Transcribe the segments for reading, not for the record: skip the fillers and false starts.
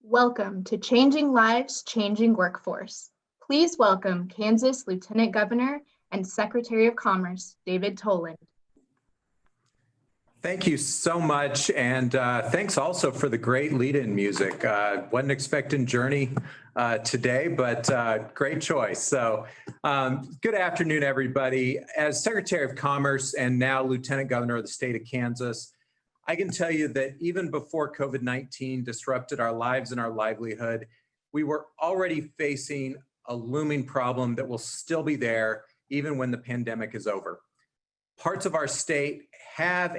Welcome to Changing Lives, Changing Workforce. Please welcome Kansas Lieutenant Governor and Secretary of Commerce, David Toland. Thank you so much, and thanks also for the great lead-in music. Wasn't expecting Journey today, but great choice. So good afternoon, everybody. As Secretary of Commerce and now Lieutenant Governor of the state of Kansas, I can tell you that even before COVID-19 disrupted our lives and our livelihood, we were already facing a looming problem that will still be there even when the pandemic is over. Parts of our state have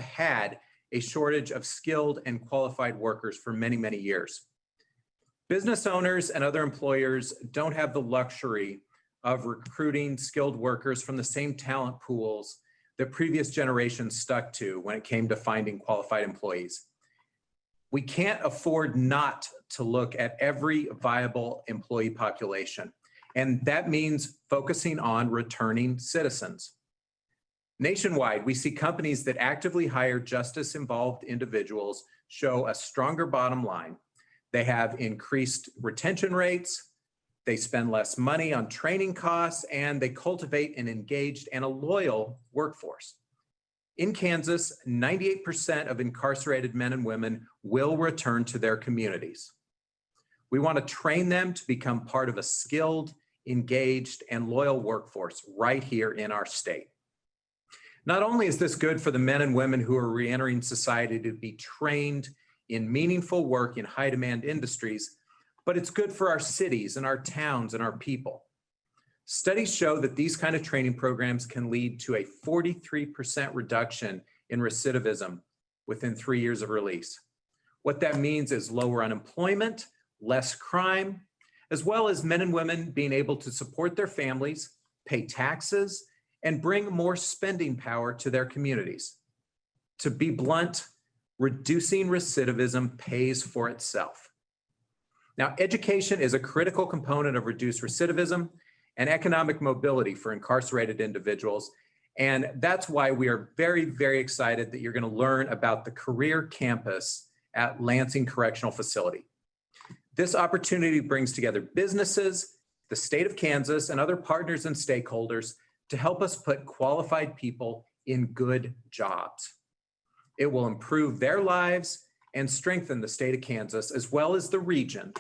had a shortage of skilled and qualified workers for many, many years. Business owners and other employers don't have the luxury of recruiting skilled workers from the same talent pools that previous generations stuck to when it came to finding qualified employees. We can't afford not to look at every viable employee population, and that means focusing on returning citizens. Nationwide, we see companies that actively hire justice-involved individuals show a stronger bottom line. They have increased retention rates, they spend less money on training costs, and they cultivate an engaged and a loyal workforce. In Kansas, 98% of incarcerated men and women will return to their communities. We want to train them to become part of a skilled, engaged, and loyal workforce right here in our state. Not only is this good for the men and women who are reentering society to be trained in meaningful work in high-demand industries, but it's good for our cities and our towns and our people. Studies show that these kind of training programs can lead to a 43% reduction in recidivism within 3 years of release. What that means is lower unemployment, less crime, as well as men and women being able to support their families, pay taxes, and bring more spending power to their communities. To be blunt, reducing recidivism pays for itself. Now, education is a critical component of reduced recidivism and economic mobility for incarcerated individuals. And that's why we are very, very excited that you're going to learn about the career campus at Lansing Correctional Facility. This opportunity brings together businesses, the state of Kansas, and other partners and stakeholders to help us put qualified people in good jobs. It will improve their lives and strengthen the state of Kansas, as well as the region,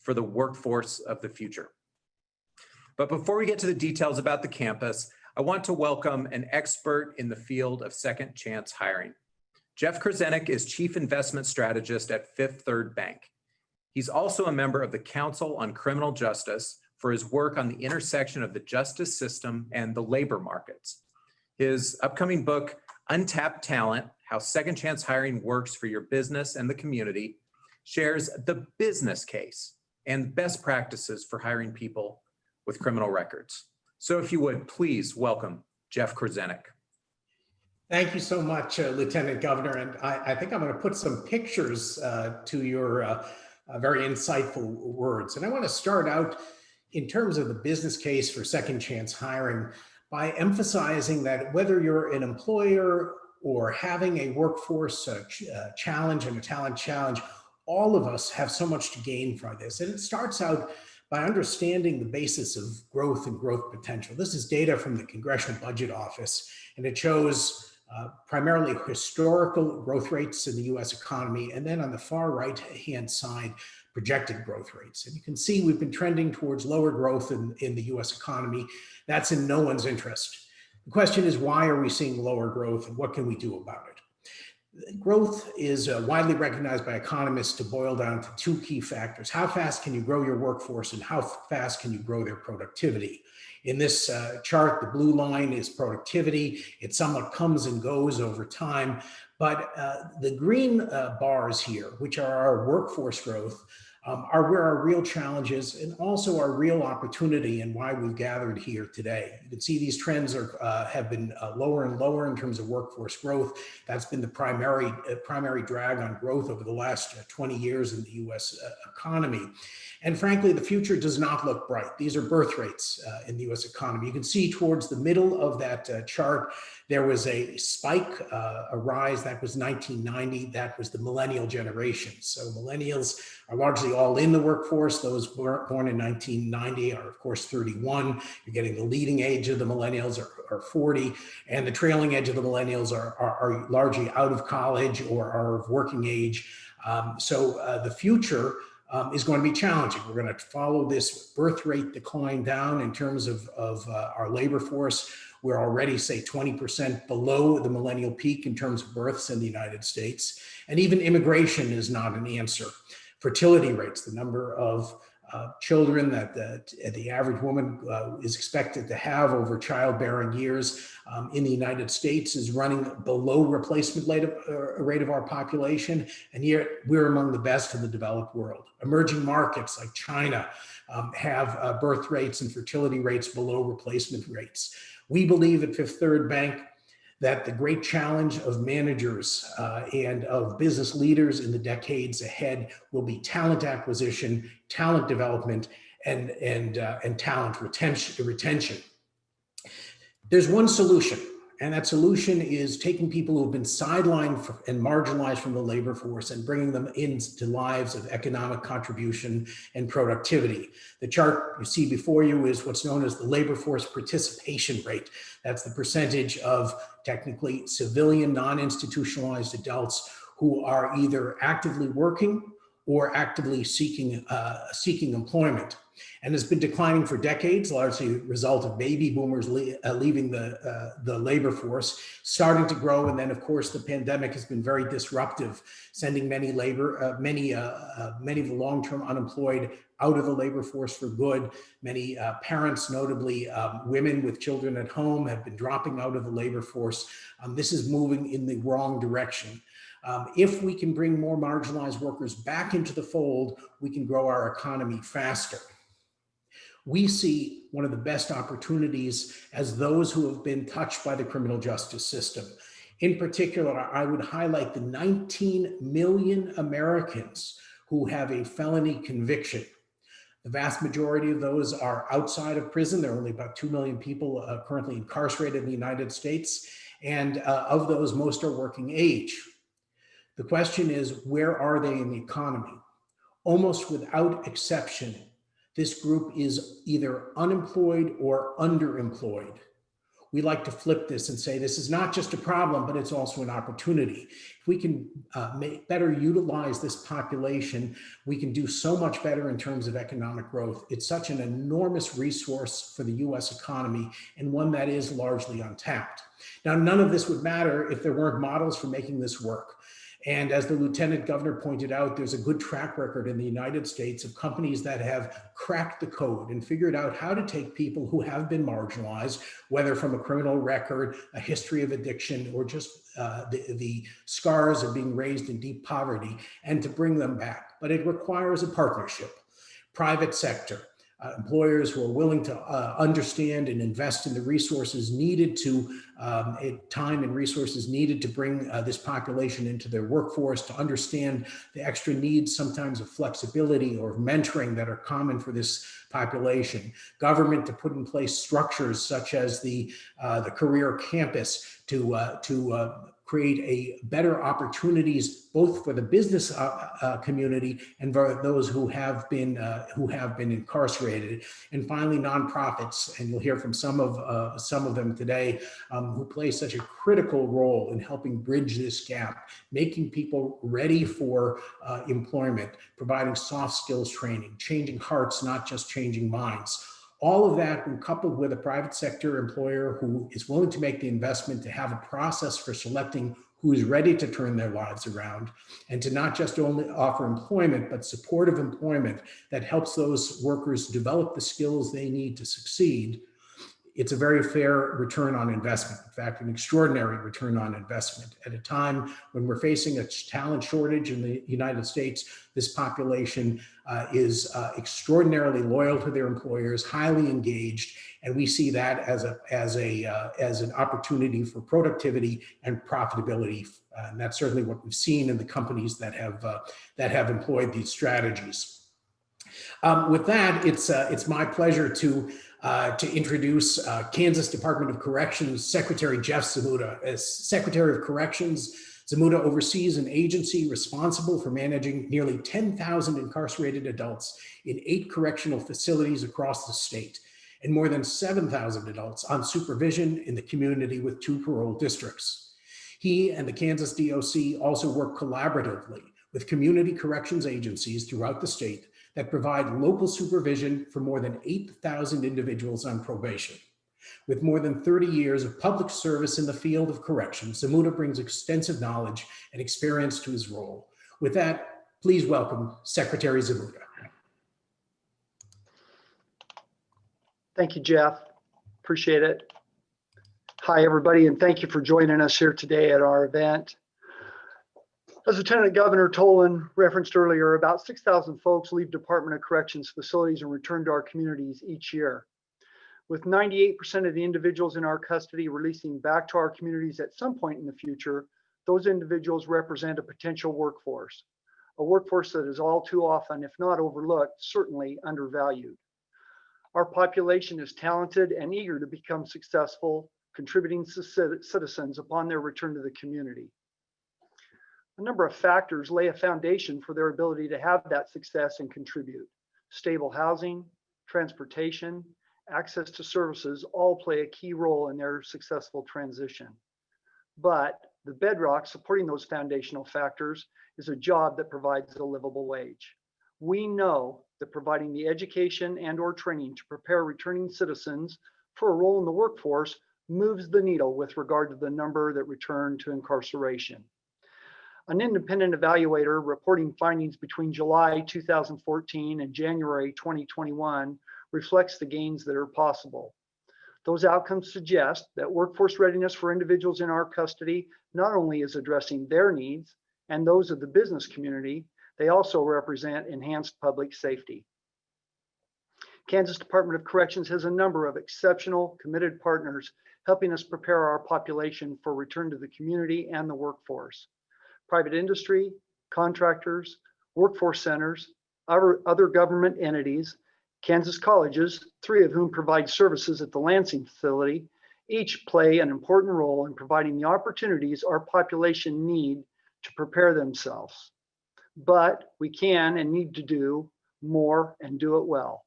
for the workforce of the future. But before we get to the details about the campus, I want to welcome an expert in the field of second chance hiring. Jeff Korzenik is Chief Investment Strategist at Fifth Third Bank. He's also a member of the Council on Criminal Justice for his work on the intersection of the justice system and the labor markets. His upcoming book, Untapped Talent: How Second Chance Hiring Works for Your Business and the Community, shares the business case and best practices for hiring people with criminal records. So if you would, please welcome Jeff Korzenik. Thank you so much, Lieutenant Governor. And I think I'm going to put some pictures to your very insightful words. And I want to start out in terms of the business case for second chance hiring by emphasizing that whether you're an employer or having a workforce challenge and a talent challenge, all of us have so much to gain from this. And it starts out by understanding the basis of growth and growth potential. This is data from the Congressional Budget Office, and it shows primarily historical growth rates in the US economy, and then on the far right-hand side, projected growth rates. And you can see we've been trending towards lower growth in the US economy. That's in no one's interest. The question is, why are we seeing lower growth and what can we do about it? Growth is widely recognized by economists to boil down to two key factors. How fast can you grow your workforce and how fast can you grow their productivity? In this chart, the blue line is productivity. It somewhat comes and goes over time, but the green bars here, which are our workforce growth, are where our real challenge is, and also our real opportunity, and why we've gathered here today. You can see these trends have been lower and lower in terms of workforce growth. That's been the primary drag on growth over the last 20 years in the U.S. Economy. And frankly, the future does not look bright. These are birth rates in the U.S. economy. You can see towards the middle of that chart, there was a spike, a rise. That was 1990. That was the millennial generation. So millennials are largely all in the workforce. Those born in 1990 are, of course, 31. You're getting the leading age of the millennials are 40, and the trailing edge of the millennials are largely out of college or are of working age. So the future is going to be challenging. We're going to follow this birth rate decline down in terms of our labor force. We're already, say, 20% below the millennial peak in terms of births in the United States. And even immigration is not an answer. Fertility rates, the number of children that the average woman is expected to have over childbearing years in the United States, is running below replacement rate of our population, and yet we're among the best in the developed world. Emerging markets like China have birth rates and fertility rates below replacement rates. We believe at Fifth Third Bank that the great challenge of managers and of business leaders in the decades ahead will be talent acquisition, talent development, and talent retention. There's one solution, and that solution is taking people who have been sidelined and marginalized from the labor force and bringing them into lives of economic contribution and productivity. The chart you see before you is what's known as the labor force participation rate. That's the percentage of technically civilian, non-institutionalized adults who are either actively working or actively seeking employment. And has been declining for decades, largely a result of baby boomers leaving the labor force, starting to grow. And then, of course, the pandemic has been very disruptive, sending many of the long-term unemployed out of the labor force for good. Many parents, notably women with children at home, have been dropping out of the labor force. This is moving in the wrong direction. If we can bring more marginalized workers back into the fold, we can grow our economy faster. We see one of the best opportunities as those who have been touched by the criminal justice system. In particular, I would highlight the 19 million Americans who have a felony conviction. The vast majority of those are outside of prison. There are only about 2 million people currently incarcerated in the United States. And of those, most are working age. The question is, where are they in the economy? Almost without exception, this group is either unemployed or underemployed. We like to flip this and say this is not just a problem, but it's also an opportunity. If we can better utilize this population, we can do so much better in terms of economic growth. It's such an enormous resource for the US economy, and one that is largely untapped. Now, none of this would matter if there weren't models for making this work. And as the Lieutenant Governor pointed out, there's a good track record in the United States of companies that have cracked the code and figured out how to take people who have been marginalized, whether from a criminal record, a history of addiction, or just the scars of being raised in deep poverty, and to bring them back. But it requires a partnership, private sector, employers who are willing to understand and invest in the resources needed to, time and resources needed to bring this population into their workforce, to understand the extra needs sometimes of flexibility or mentoring that are common for this population. Government to put in place structures such as the career campus to create a better opportunities both for the business community and for those who have been incarcerated. And finally, nonprofits, and you'll hear from some of them today, who play such a critical role in helping bridge this gap, making people ready for employment, providing soft skills training, changing hearts, not just changing minds. All of that, when coupled with a private sector employer who is willing to make the investment to have a process for selecting who is ready to turn their lives around, and to not just only offer employment, but supportive employment that helps those workers develop the skills they need to succeed, It's a very fair return on investment. In fact, an extraordinary return on investment. At a time when we're facing a talent shortage in the United States, this population is extraordinarily loyal to their employers, highly engaged, and we see that as an opportunity for productivity and profitability. And that's certainly what we've seen in the companies that have employed these strategies. With that, it's my pleasure to introduce Kansas Department of Corrections Secretary Jeff Zmuda. As Secretary of Corrections, Zmuda oversees an agency responsible for managing nearly 10,000 incarcerated adults in 8 correctional facilities across the state, and more than 7,000 adults on supervision in the community with 2 parole districts. He and the Kansas DOC also work collaboratively with community corrections agencies throughout the state that provide local supervision for more than 8,000 individuals on probation. With more than 30 years of public service in the field of corrections, Zmuda brings extensive knowledge and experience to his role. With that, please welcome Secretary Zmuda. Thank you, Jeff. Appreciate it. Hi, everybody, and thank you for joining us here today at our event. As Lieutenant Governor Tolan referenced earlier, about 6,000 folks leave Department of Corrections facilities and return to our communities each year. With 98% of the individuals in our custody releasing back to our communities at some point in the future, those individuals represent a potential workforce, a workforce that is all too often, if not overlooked, certainly undervalued. Our population is talented and eager to become successful, contributing citizens upon their return to the community. A number of factors lay a foundation for their ability to have that success and contribute. Stable housing, transportation, access to services all play a key role in their successful transition. But the bedrock supporting those foundational factors is a job that provides a livable wage. We know that providing the education and/or training to prepare returning citizens for a role in the workforce moves the needle with regard to the number that return to incarceration. An independent evaluator reporting findings between July 2014 and January 2021 reflects the gains that are possible. Those outcomes suggest that workforce readiness for individuals in our custody not only is addressing their needs and those of the business community, they also represent enhanced public safety. Kansas Department of Corrections has a number of exceptional, committed partners helping us prepare our population for return to the community and the workforce. Private industry, contractors, workforce centers, other government entities, Kansas colleges, 3 of whom provide services at the Lansing facility, each play an important role in providing the opportunities our population need to prepare themselves. But we can and need to do more and do it well.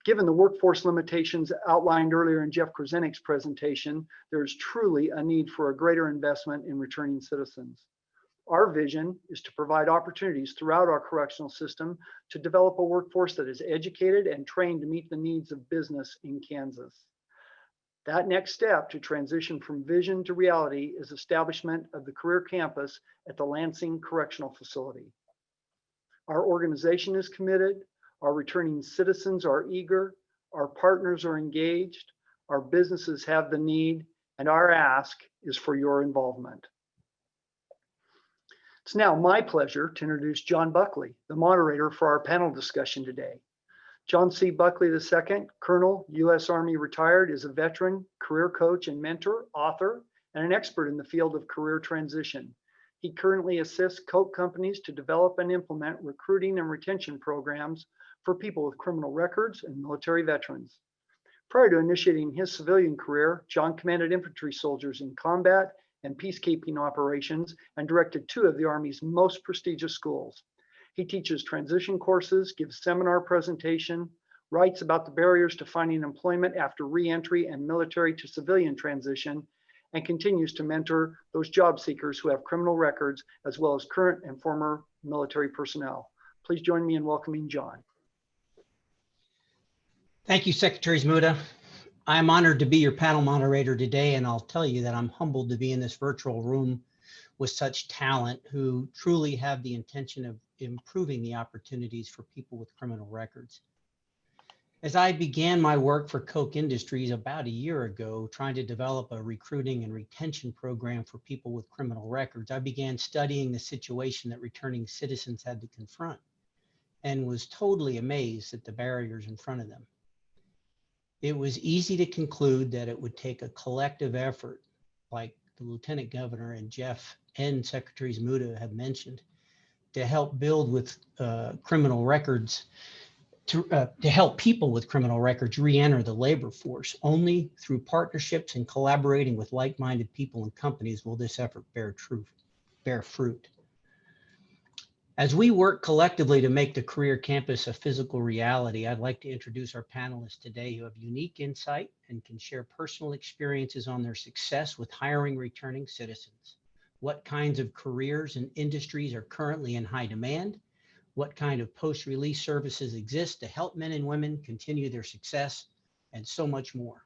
Given the workforce limitations outlined earlier in Jeff Korzenik's presentation, there is truly a need for a greater investment in returning citizens. Our vision is to provide opportunities throughout our correctional system to develop a workforce that is educated and trained to meet the needs of business in Kansas. That next step to transition from vision to reality is establishment of the career campus at the Lansing Correctional Facility. Our organization is committed, our returning citizens are eager, our partners are engaged, our businesses have the need, and our ask is for your involvement. It's now my pleasure to introduce John Buckley, the moderator for our panel discussion today. John C. Buckley II, Colonel, U.S. Army retired, is a veteran, career coach and mentor, author, and an expert in the field of career transition. He currently assists Coke companies to develop and implement recruiting and retention programs for people with criminal records and military veterans. Prior to initiating his civilian career, John commanded infantry soldiers in combat and peacekeeping operations and directed 2 of the Army's most prestigious schools. He teaches transition courses, gives seminar presentation, writes about the barriers to finding employment after re-entry and military to civilian transition, and continues to mentor those job seekers who have criminal records, as well as current and former military personnel. Please join me in welcoming John. Thank you, Secretary Zmuda. I'm honored to be your panel moderator today, and I'll tell you that I'm humbled to be in this virtual room with such talent who truly have the intention of improving the opportunities for people with criminal records. As I began my work for Koch Industries about a year ago, trying to develop a recruiting and retention program for people with criminal records, I began studying the situation that returning citizens had to confront and was totally amazed at the barriers in front of them. It was easy to conclude that it would take a collective effort, like the Lieutenant Governor and Jeff and Secretaries Muda have mentioned, to help build with criminal records, to help people with criminal records re-enter the labor force. Only through partnerships and collaborating with like-minded people and companies will this effort bear fruit. As we work collectively to make the career campus a physical reality, I'd like to introduce our panelists today who have unique insight and can share personal experiences on their success with hiring returning citizens. What kinds of careers and industries are currently in high demand? What kind of post-release services exist to help men and women continue their success, and so much more.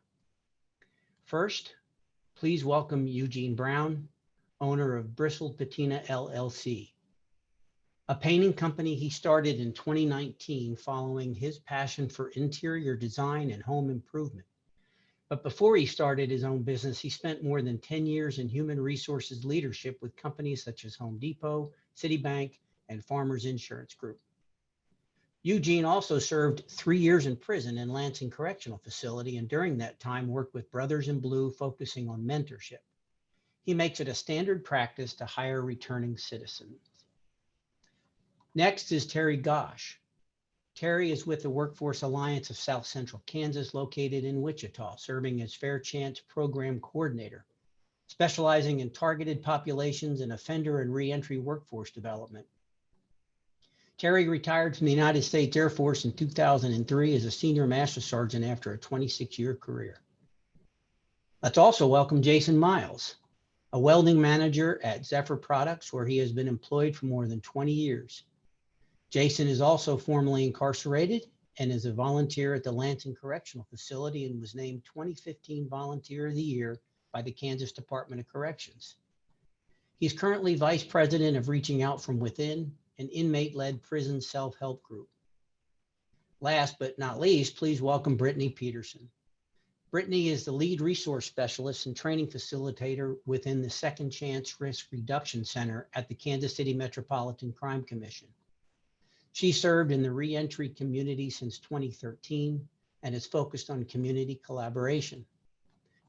First, please welcome Eugene Brown, owner of Bristle Patina LLC, a painting company he started in 2019 following his passion for interior design and home improvement. But before he started his own business, he spent more than 10 years in human resources leadership with companies such as Home Depot, Citibank, and Farmers Insurance Group. Eugene also served 3 years in prison in Lansing Correctional Facility, and during that time worked with Brothers in Blue, focusing on mentorship. He makes it a standard practice to hire returning citizens. Next is Terry Gosh. Terry is with the Workforce Alliance of South Central Kansas, located in Wichita, serving as Fair Chance Program Coordinator, specializing in targeted populations and offender and reentry workforce development. Terry retired from the United States Air Force in 2003 as a Senior Master Sergeant after a 26-year career. Let's also welcome Jason Miles, a welding manager at Zephyr Products, where he has been employed for more than 20 years. Jason is also formerly incarcerated and is a volunteer at the Lansing Correctional Facility and was named 2015 Volunteer of the Year by the Kansas Department of Corrections. He's currently Vice President of Reaching Out from Within, an inmate-led prison self-help group. Last but not least, please welcome Brittany Peterson. Brittany is the lead resource specialist and training facilitator within the Second Chance Risk Reduction Center at the Kansas City Metropolitan Crime Commission. She served in the reentry community since 2013 and is focused on community collaboration.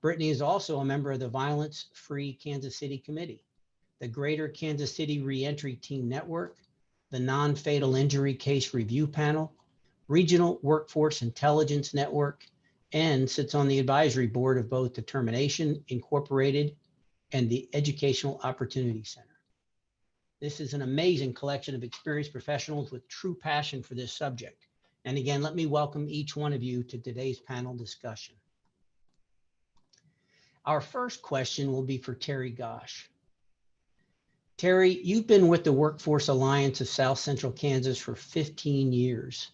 Brittany is also a member of the Violence Free Kansas City Committee, the Greater Kansas City Reentry Team Network, the Non-Fatal Injury Case Review Panel, Regional Workforce Intelligence Network, and sits on the advisory board of both Determination Incorporated and the Educational Opportunity Center. This is an amazing collection of experienced professionals with true passion for this subject. And again, let me welcome each one of you to today's panel discussion. Our first question will be for Terry Gosh. Terry, you've been with the Workforce Alliance of South Central Kansas for 15 years.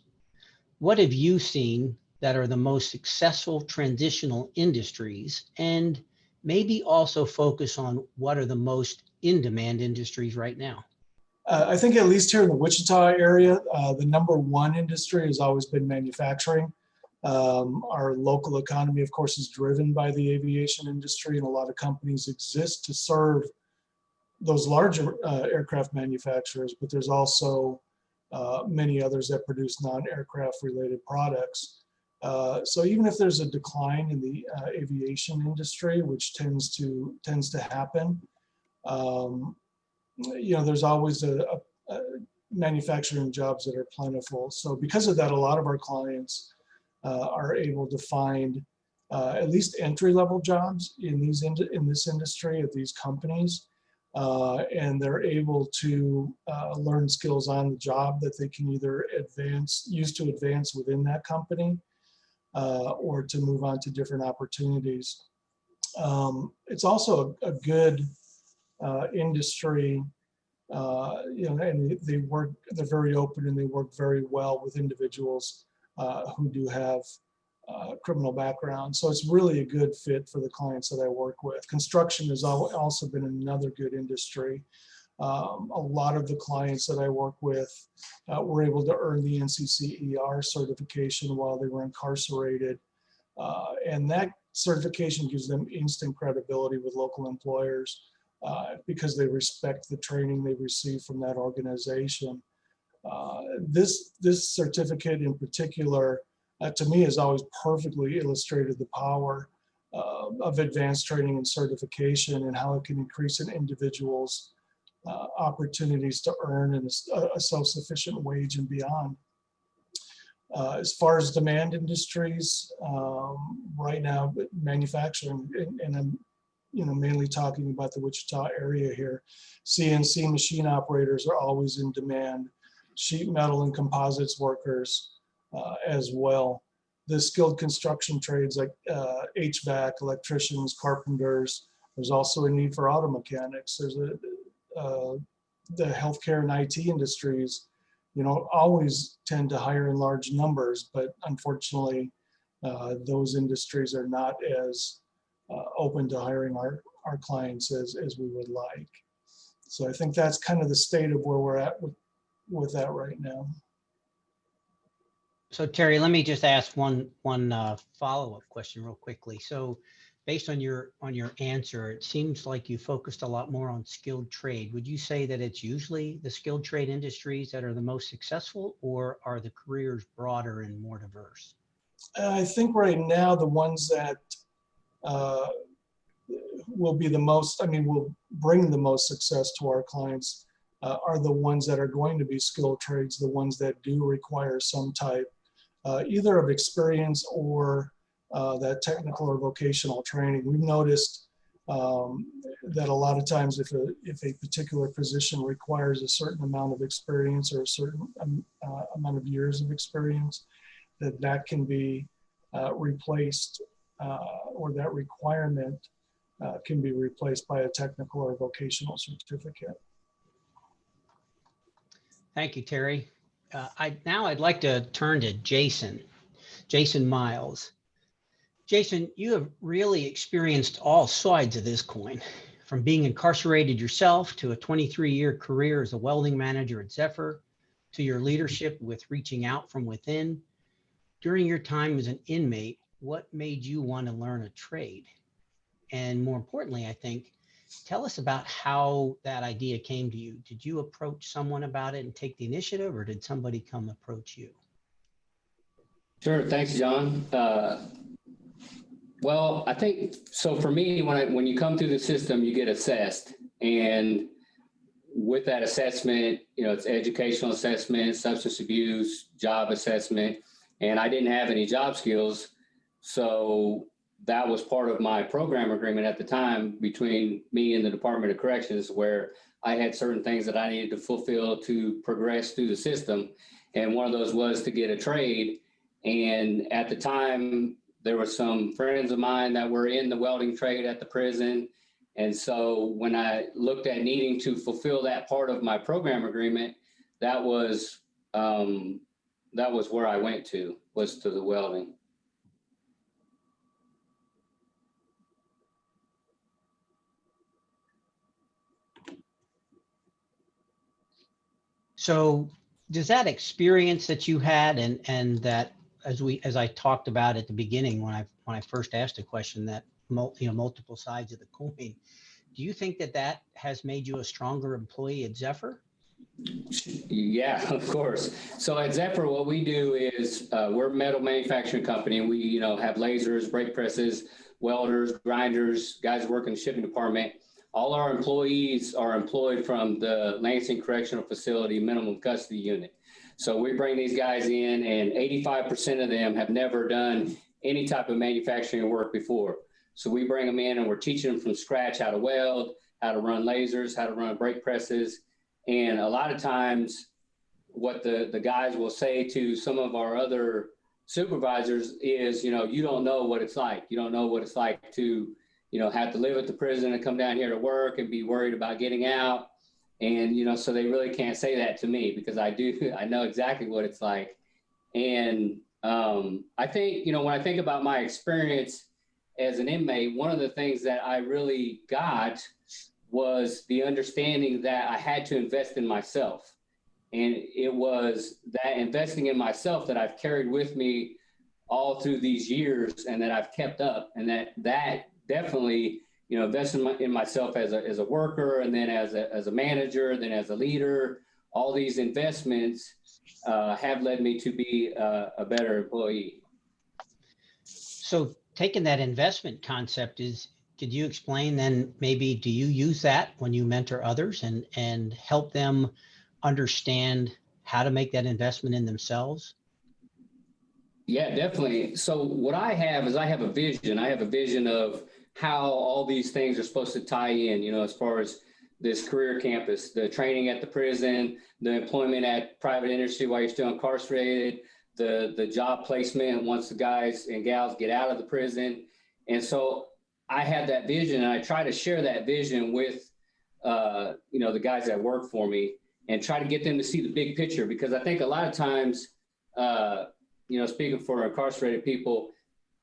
What have you seen that are the most successful transitional industries, and maybe also focus on what are the most in-demand industries right now? I think at least here in the Wichita area, the #1 industry has always been manufacturing. Our local economy, of course, is driven by the aviation industry, and a lot of companies exist to serve those larger aircraft manufacturers, but there's also many others that produce non-aircraft related products. So even if there's a decline in the aviation industry, which tends to happen, there's always a manufacturing jobs that are plentiful. So because of that, a lot of our clients are able to find at least entry-level jobs in this industry at these companies, and they're able to learn skills on the job that they can either use to advance within that company, or to move on to different opportunities. It's also a good industry, and they're very open and they work very well with individuals who do have criminal backgrounds. So it's really a good fit for the clients that I work with. Construction has also been another good industry. A lot of the clients that I work with were able to earn the NCCER certification while they were incarcerated. And that certification gives them instant credibility with local employers because they respect the training they receive from that organization. This certificate in particular, to me, has always perfectly illustrated the power of advanced training and certification and how it can increase an individual's opportunities to earn a self-sufficient wage and beyond. As far as demand industries, right now, manufacturing, and I'm mainly talking about the Wichita area here, CNC machine operators are always in demand, sheet metal and composites workers as well. The skilled construction trades like HVAC, electricians, carpenters. There's also a need for auto mechanics. There's the healthcare and IT industries, always tend to hire in large numbers, but unfortunately, those industries are not as open to hiring our clients as we would like. So I think that's kind of the state of where we're at with that right now. So Terry, let me just ask one follow-up question real quickly. So based on your answer, it seems like you focused a lot more on skilled trade. Would you say that it's usually the skilled trade industries that are the most successful, or are the careers broader and more diverse? I think right now the ones that will be the most, will bring the most success to our clients are the ones that are going to be skilled trades, the ones that do require some type either of experience or that technical or vocational training. We've noticed that a lot of times if a particular position requires a certain amount of experience or a certain amount of years of experience, that can be replaced or that requirement can be replaced by a technical or vocational certificate. Thank you, Terry. I'd like to turn to Jason Miles. Jason, you have really experienced all sides of this coin, from being incarcerated yourself to a 23-year career as a welding manager at Zephyr, to your leadership with reaching out from within. During your time as an inmate, what made you want to learn a trade? And more importantly, I think, tell us about how that idea came to you. Did you approach someone about it and take the initiative, or did somebody come approach you? Sure. Thanks, John. Well, I think so. For me, when you come through the system, you get assessed, and with that assessment, it's educational assessment, substance abuse, job assessment, and I didn't have any job skills, so that was part of my program agreement at the time between me and the Department of Corrections, where I had certain things that I needed to fulfill to progress through the system. And one of those was to get a trade. And at the time, there were some friends of mine that were in the welding trade at the prison. And so when I looked at needing to fulfill that part of my program agreement, that was where I went to, was to the welding. So does that experience that you had and that, as I talked about at the beginning when I first asked a question, that multiple sides of the coin, do you think that has made you a stronger employee at Zephyr? Yeah, of course. So at Zephyr, what we do is we're a metal manufacturing company, and we have lasers, brake presses, welders, grinders, guys who work in the shipping department. All our employees are employed from the Lansing Correctional Facility minimum custody unit. So we bring these guys in, and 85% of them have never done any type of manufacturing work before. So we bring them in, and we're teaching them from scratch how to weld, how to run lasers, how to run brake presses. And a lot of times what the guys will say to some of our other supervisors is, you don't know what it's like. You don't know what it's like to have to live at the prison and come down here to work and be worried about getting out. And, so they really can't say that to me, because I know exactly what it's like. And I think, when I think about my experience as an inmate, one of the things that I really got was the understanding that I had to invest in myself. And it was that investing in myself that I've carried with me all through these years and that I've kept up. And that definitely, you know, investing in myself as a worker, and then as a manager, then as a leader, all these investments have led me to be a better employee. So taking that investment concept, could you explain then, maybe do you use that when you mentor others and help them understand how to make that investment in themselves? Yeah, definitely. So what I have is I have a vision. I have a vision of how all these things are supposed to tie in, you know, as far as this career campus, the training at the prison, the employment at private industry while you're still incarcerated, the job placement once the guys and gals get out of the prison. And so I have that vision, and I try to share that vision with, you know, the guys that work for me, and try to get them to see the big picture. Because I think a lot of times, you know, speaking for incarcerated people,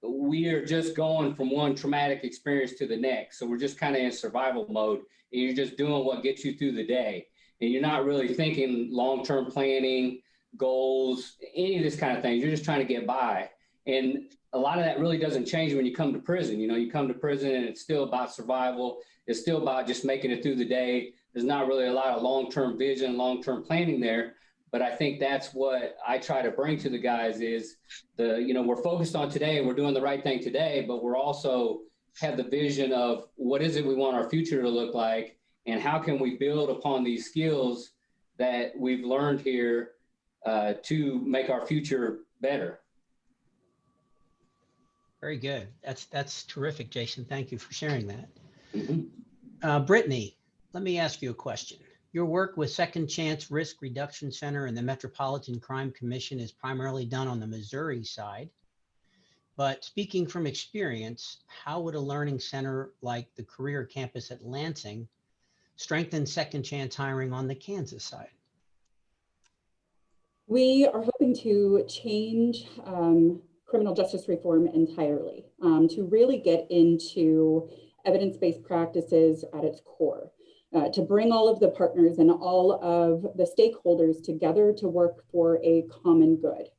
we are just going from one traumatic experience to the next. So we're just kind of in survival mode, and you're just doing what gets you through the day. And you're not really thinking long-term planning, goals, any of this kind of thing. You're just trying to get by. And a lot of that really doesn't change when you come to prison. You know, you come to prison and it's still about survival. It's still about just making it through the day. There's not really a lot of long-term vision, long-term planning there. But I think that's what I try to bring to the guys is you know, we're focused on today, we're doing the right thing today, but we're also have the vision of what is it we want our future to look like, and how can we build upon these skills that we've learned here to make our future better. Very good. That's terrific, Jason. Thank you for sharing that. Mm-hmm. Brittany, let me ask you a question. Your work with Second Chance Risk Reduction Center and the Metropolitan Crime Commission is primarily done on the Missouri side. But speaking from experience, how would a learning center like the Career Campus at Lansing strengthen Second Chance hiring on the Kansas side? We are hoping to change criminal justice reform entirely, to really get into evidence-based practices at its core. To bring all of the partners and all of the stakeholders together to work for a common good.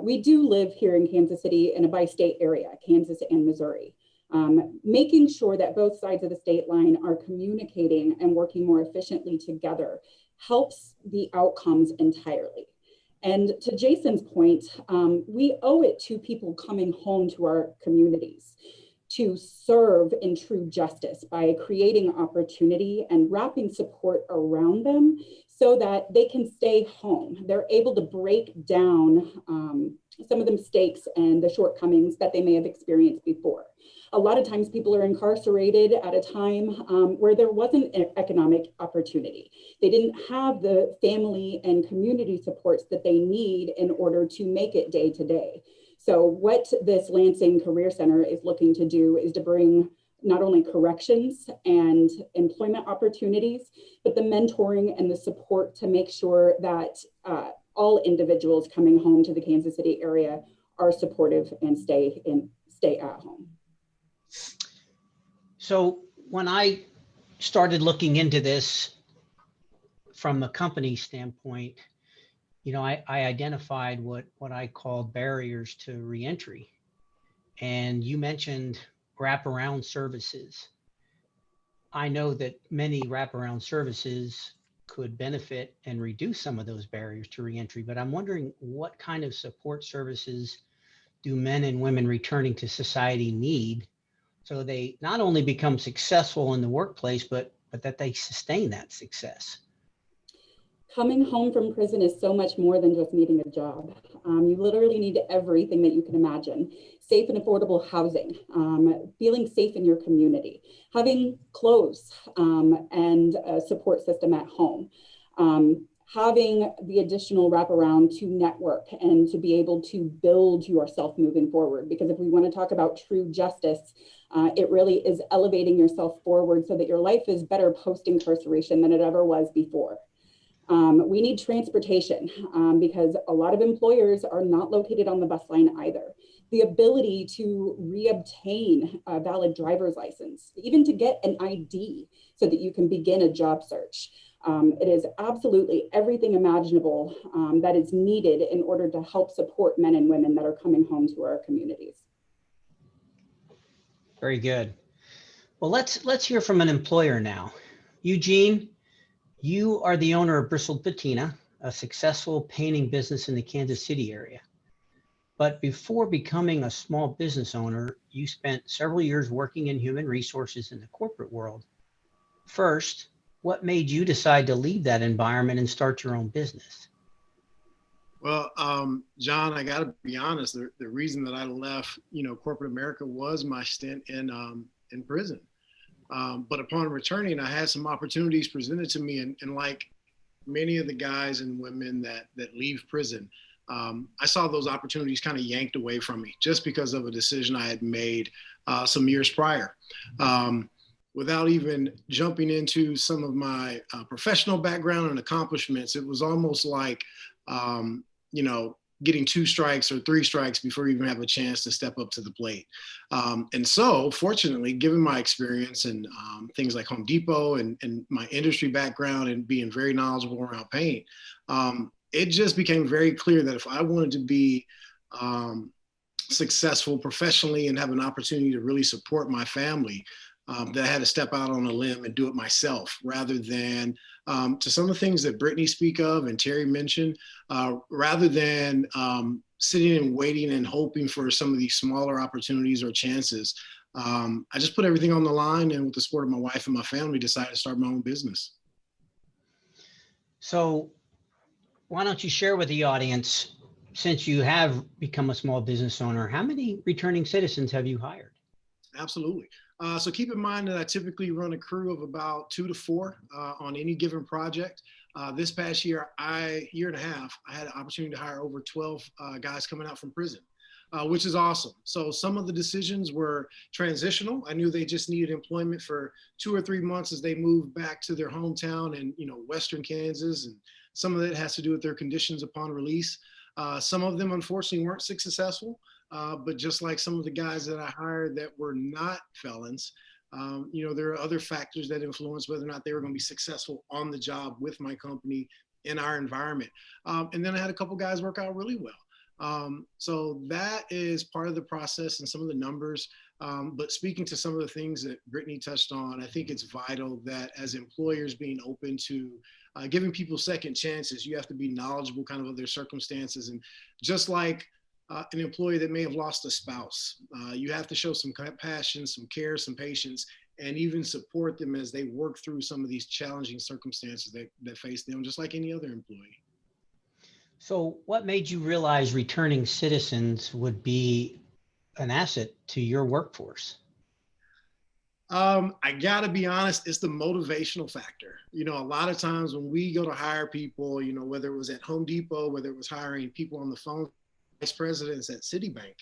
We do live here in Kansas City in a bi-state area, Kansas and Missouri. Making sure that both sides of the state line are communicating and working more efficiently together helps the outcomes entirely. And to Jason's point, we owe it to people coming home to our communities to serve in true justice by creating opportunity and wrapping support around them so that they can stay home. They're able to break down some of the mistakes and the shortcomings that they may have experienced before. A lot of times people are incarcerated at a time where there wasn't an economic opportunity. They didn't have the family and community supports that they need in order to make it day to day. So what this Lansing Career Center is looking to do is to bring not only corrections and employment opportunities, but the mentoring and the support to make sure that all individuals coming home to the Kansas City area are supportive and stay at home. So when I started looking into this from a company standpoint, you know, I identified what I called barriers to reentry. And you mentioned wraparound services. I know that many wraparound services could benefit and reduce some of those barriers to reentry, but I'm wondering what kind of support services do men and women returning to society need so they not only become successful in the workplace, but that they sustain that success? Coming home from prison is so much more than just needing a job. You literally need everything that you can imagine. Safe and affordable housing, feeling safe in your community, having clothes and a support system at home, having the additional wraparound to network and to be able to build yourself moving forward. Because if we want to talk about true justice, it really is elevating yourself forward so that your life is better post-incarceration than it ever was before. We need transportation because a lot of employers are not located on the bus line either. the ability to reobtain a valid driver's license, even to get an ID so that you can begin a job search. It is absolutely everything imaginable that is needed in order to help support men and women that are coming home to our communities. Very good. Well, let's hear from an employer now. Eugene, you are the owner of Bristled Patina, a successful painting business in the Kansas City area. But before becoming a small business owner, you spent several years working in human resources in the corporate world. First, what made you decide to leave that environment and start your own business? Well, John, I got to be honest. The reason that I left, corporate America was my stint in prison. But upon returning, I had some opportunities presented to me, and like many of the guys and women that leave prison, I saw those opportunities kind of yanked away from me just because of a decision I had made some years prior. Without even jumping into some of my professional background and accomplishments, it was almost like, getting 2 strikes or 3 strikes before you even have a chance to step up to the plate. And so fortunately, given my experience and things like Home Depot and my industry background and being very knowledgeable around paint, it just became very clear that if I wanted to be successful professionally and have an opportunity to really support my family, that I had to step out on a limb and do it myself rather than to some of the things that Brittany speak of and Terry mentioned, rather than sitting and waiting and hoping for some of these smaller opportunities or chances. I just put everything on the line, and with the support of my wife and my family, decided to start my own business. So why don't you share with the audience, since you have become a small business owner, how many returning citizens have you hired? Absolutely. So keep in mind that I typically run a crew of about 2 to 4 on any given project. This past year and a half, I had an opportunity to hire over 12 guys coming out from prison, which is awesome. So some of the decisions were transitional. I knew they just needed employment for 2 or 3 months as they moved back to their hometown in Western Kansas, and some of it has to do with their conditions upon release. Some of them, unfortunately, weren't successful. But just like some of the guys that I hired that were not felons, there are other factors that influence whether or not they were going to be successful on the job with my company in our environment. And then I had a couple guys work out really well. So that is part of the process and some of the numbers. But speaking to some of the things that Brittany touched on, I think it's vital that as employers being open to giving people second chances, you have to be knowledgeable kind of their circumstances. And just like an employee that may have lost a spouse, you have to show some compassion, some care, some patience, and even support them as they work through some of these challenging circumstances that face them, just like any other employee. So what made you realize returning citizens would be an asset to your workforce? I gotta be honest, it's the motivational factor. A lot of times when we go to hire people, whether it was at Home Depot, whether it was hiring people on the phone, vice presidents at Citibank,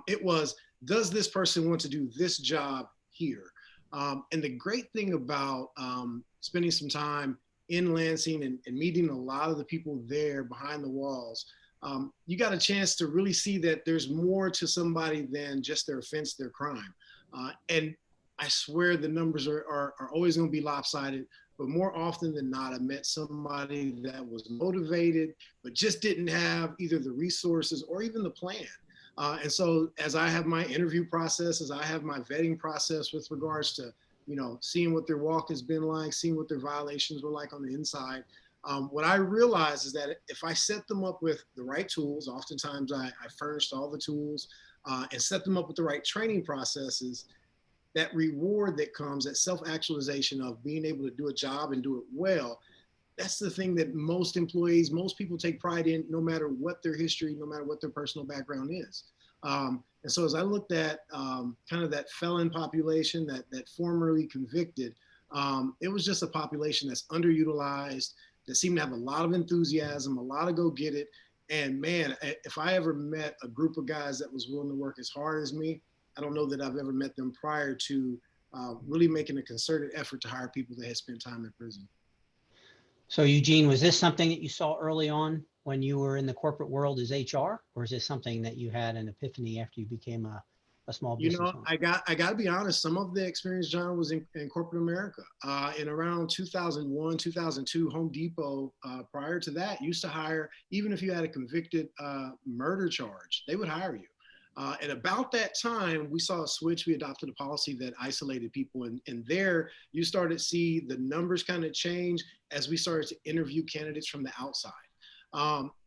it was, does this person want to do this job here? And the great thing about spending some time in Lansing and meeting a lot of the people there behind the walls, you got a chance to really see that there's more to somebody than just their offense, their crime. And I swear the numbers are always going to be lopsided, but more often than not, I met somebody that was motivated, but just didn't have either the resources or even the plan. And so as I have my interview process, as I have my vetting process with regards to, seeing what their walk has been like, seeing what their violations were like on the inside, what I realized is that if I set them up with the right tools, oftentimes I furnished all the tools and set them up with the right training processes, that reward that comes, that self-actualization of being able to do a job and do it well, that's the thing that most employees, most people take pride in, no matter what their history, no matter what their personal background is. And so as I looked at kind of that felon population, that formerly convicted, it was just a population that's underutilized, that seemed to have a lot of enthusiasm, a lot of go get it. And man, if I ever met a group of guys that was willing to work as hard as me, I don't know that I've ever met them prior to really making a concerted effort to hire people that had spent time in prison. So Eugene, was this something that you saw early on when you were in the corporate world as HR, or is this something that you had an epiphany after you became a small You business know, owner? I got to be honest. Some of the experience, John, was in corporate America. In around 2001, 2002, Home Depot, prior to that, used to hire, even if you had a convicted murder charge, they would hire you. And about that time, we saw a switch. We adopted a policy that isolated people. And there, you started to see the numbers kind of change as we started to interview candidates from the outside.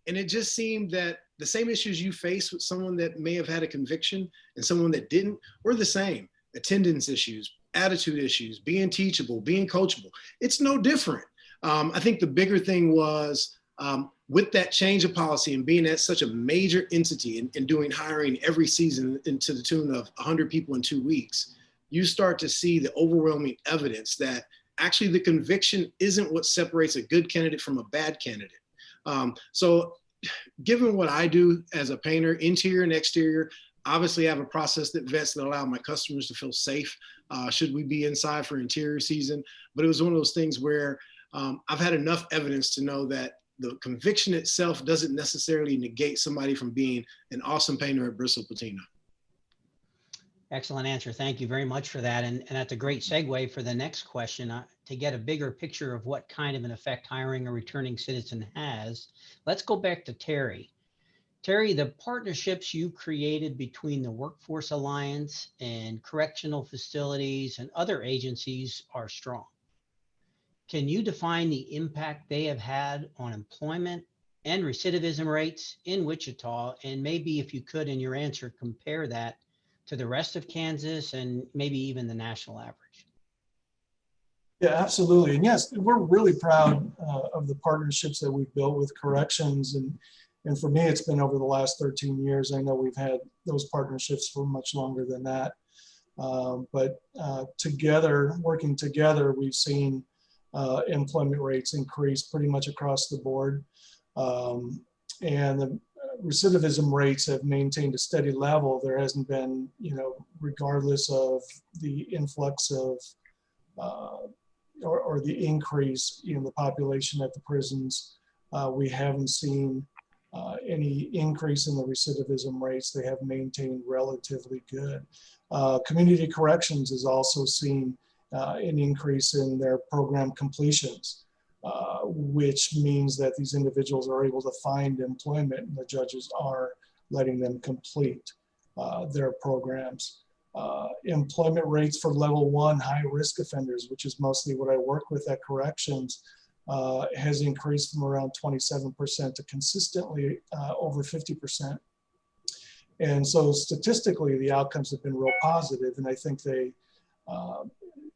And it just seemed that the same issues you face with someone that may have had a conviction and someone that didn't were the same. Attendance issues, attitude issues, being teachable, being coachable. It's no different. I think the bigger thing was with that change of policy and being at such a major entity and doing hiring every season to the tune of 100 people in 2 weeks, you start to see the overwhelming evidence that actually the conviction isn't what separates a good candidate from a bad candidate. So given what I do as a painter, interior and exterior, obviously I have a process that vets that allow my customers to feel safe should we be inside for interior season. But it was one of those things where I've had enough evidence to know that the conviction itself doesn't necessarily negate somebody from being an awesome painter at Bristol Patina. Excellent answer. Thank you very much for that. And that's a great segue for the next question. To get a bigger picture of what kind of an effect hiring a returning citizen has, let's go back to Terry. Terry, the partnerships you created between the Workforce Alliance and correctional facilities and other agencies are strong. Can you define the impact they have had on employment and recidivism rates in Wichita? And maybe if you could, in your answer, compare that to the rest of Kansas and maybe even the national average. Yeah, absolutely. And yes, we're really proud of the partnerships that we've built with corrections. And for me, it's been over the last 13 years. I know we've had those partnerships for much longer than that. But together, working together, we've seen employment rates increase pretty much across the board. And the recidivism rates have maintained a steady level. There hasn't been, regardless of the influx of or the increase in the population at the prisons, we haven't seen any increase in the recidivism rates. They have maintained relatively good. Community corrections has also seen an increase in their program completions, which means that these individuals are able to find employment and the judges are letting them complete their programs. Employment rates for level 1 high risk offenders, which is mostly what I work with at corrections, has increased from around 27% to consistently over 50%. And so statistically, the outcomes have been real positive. And I think they,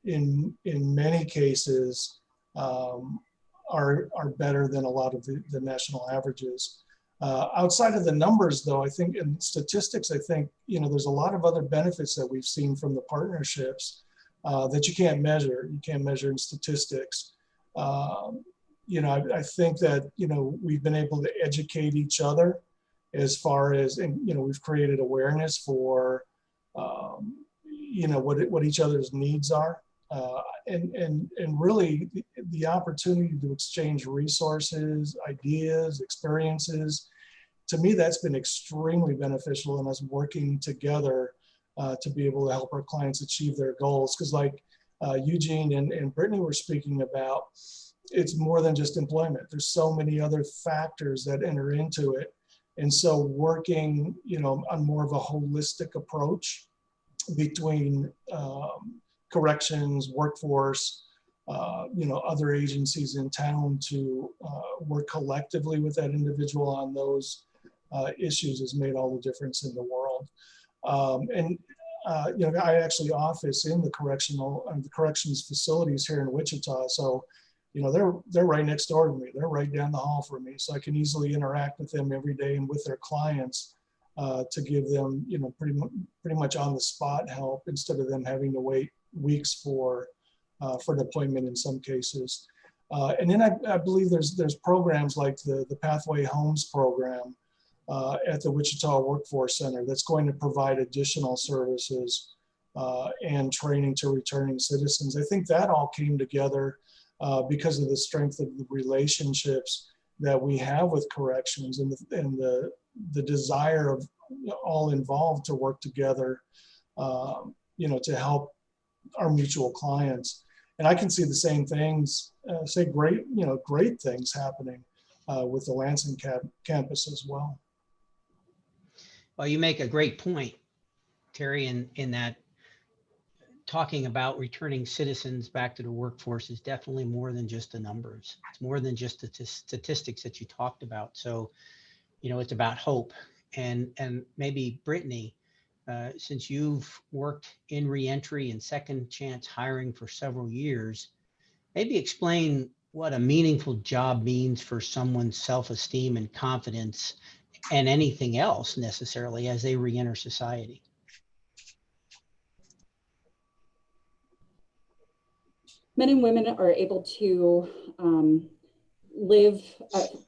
in many cases, are better than a lot of the national averages. Outside of the numbers, though, I think in statistics, I think, there's a lot of other benefits that we've seen from the partnerships that you can't measure. You can't measure in statistics. I think that, we've been able to educate each other as far as, and, we've created awareness for, what each other's needs are. And really the opportunity to exchange resources, ideas, experiences, to me, that's been extremely beneficial in us working together to be able to help our clients achieve their goals. Because like Eugene and Brittany were speaking about, it's more than just employment. There's so many other factors that enter into it. And so working, on more of a holistic approach between corrections, workforce, other agencies in town to work collectively with that individual on those issues has made all the difference in the world. I actually office in the corrections facilities here in Wichita. So, they're right next door to me. They're right down the hall from me. So I can easily interact with them every day and with their clients to give them, pretty much on the spot help instead of them having to wait weeks for an appointment in some cases. And then I believe there's programs like the Pathway Homes program at the Wichita Workforce Center that's going to provide additional services and training to returning citizens. I think that all came together because of the strength of the relationships that we have with corrections and the desire of all involved to work together, to help our mutual clients. And I can see the same things, great things happening with the Lansing campus as well. Well, you make a great point, Terry, in that talking about returning citizens back to the workforce is definitely more than just the numbers. It's more than just the statistics that you talked about. So, it's about hope. And maybe Brittany, since you've worked in reentry and second chance hiring for several years, maybe explain what a meaningful job means for someone's self-esteem and confidence and anything else necessarily as they reenter society. Men and women are able to live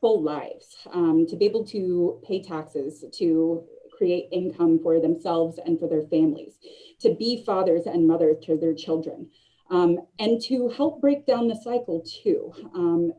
full lives, to be able to pay taxes, to create income for themselves and for their families, to be fathers and mothers to their children, and to help break down the cycle too.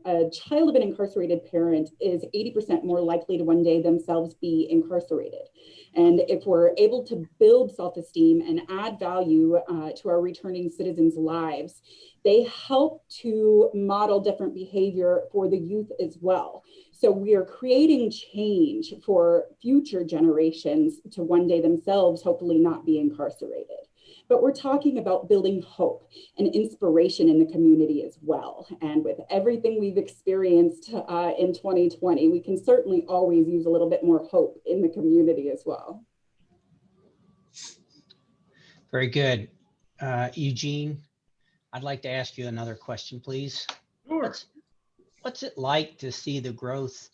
A child of an incarcerated parent is 80% more likely to one day themselves be incarcerated. And if we're able to build self-esteem and add value to our returning citizens' lives, they help to model different behavior for the youth as well. So we are creating change for future generations to one day themselves hopefully not be incarcerated. But we're talking about building hope and inspiration in the community as well. And with everything we've experienced in 2020, we can certainly always use a little bit more hope in the community as well. Very good. Eugene, I'd like to ask you another question, please. Sure. What's it like to see the growth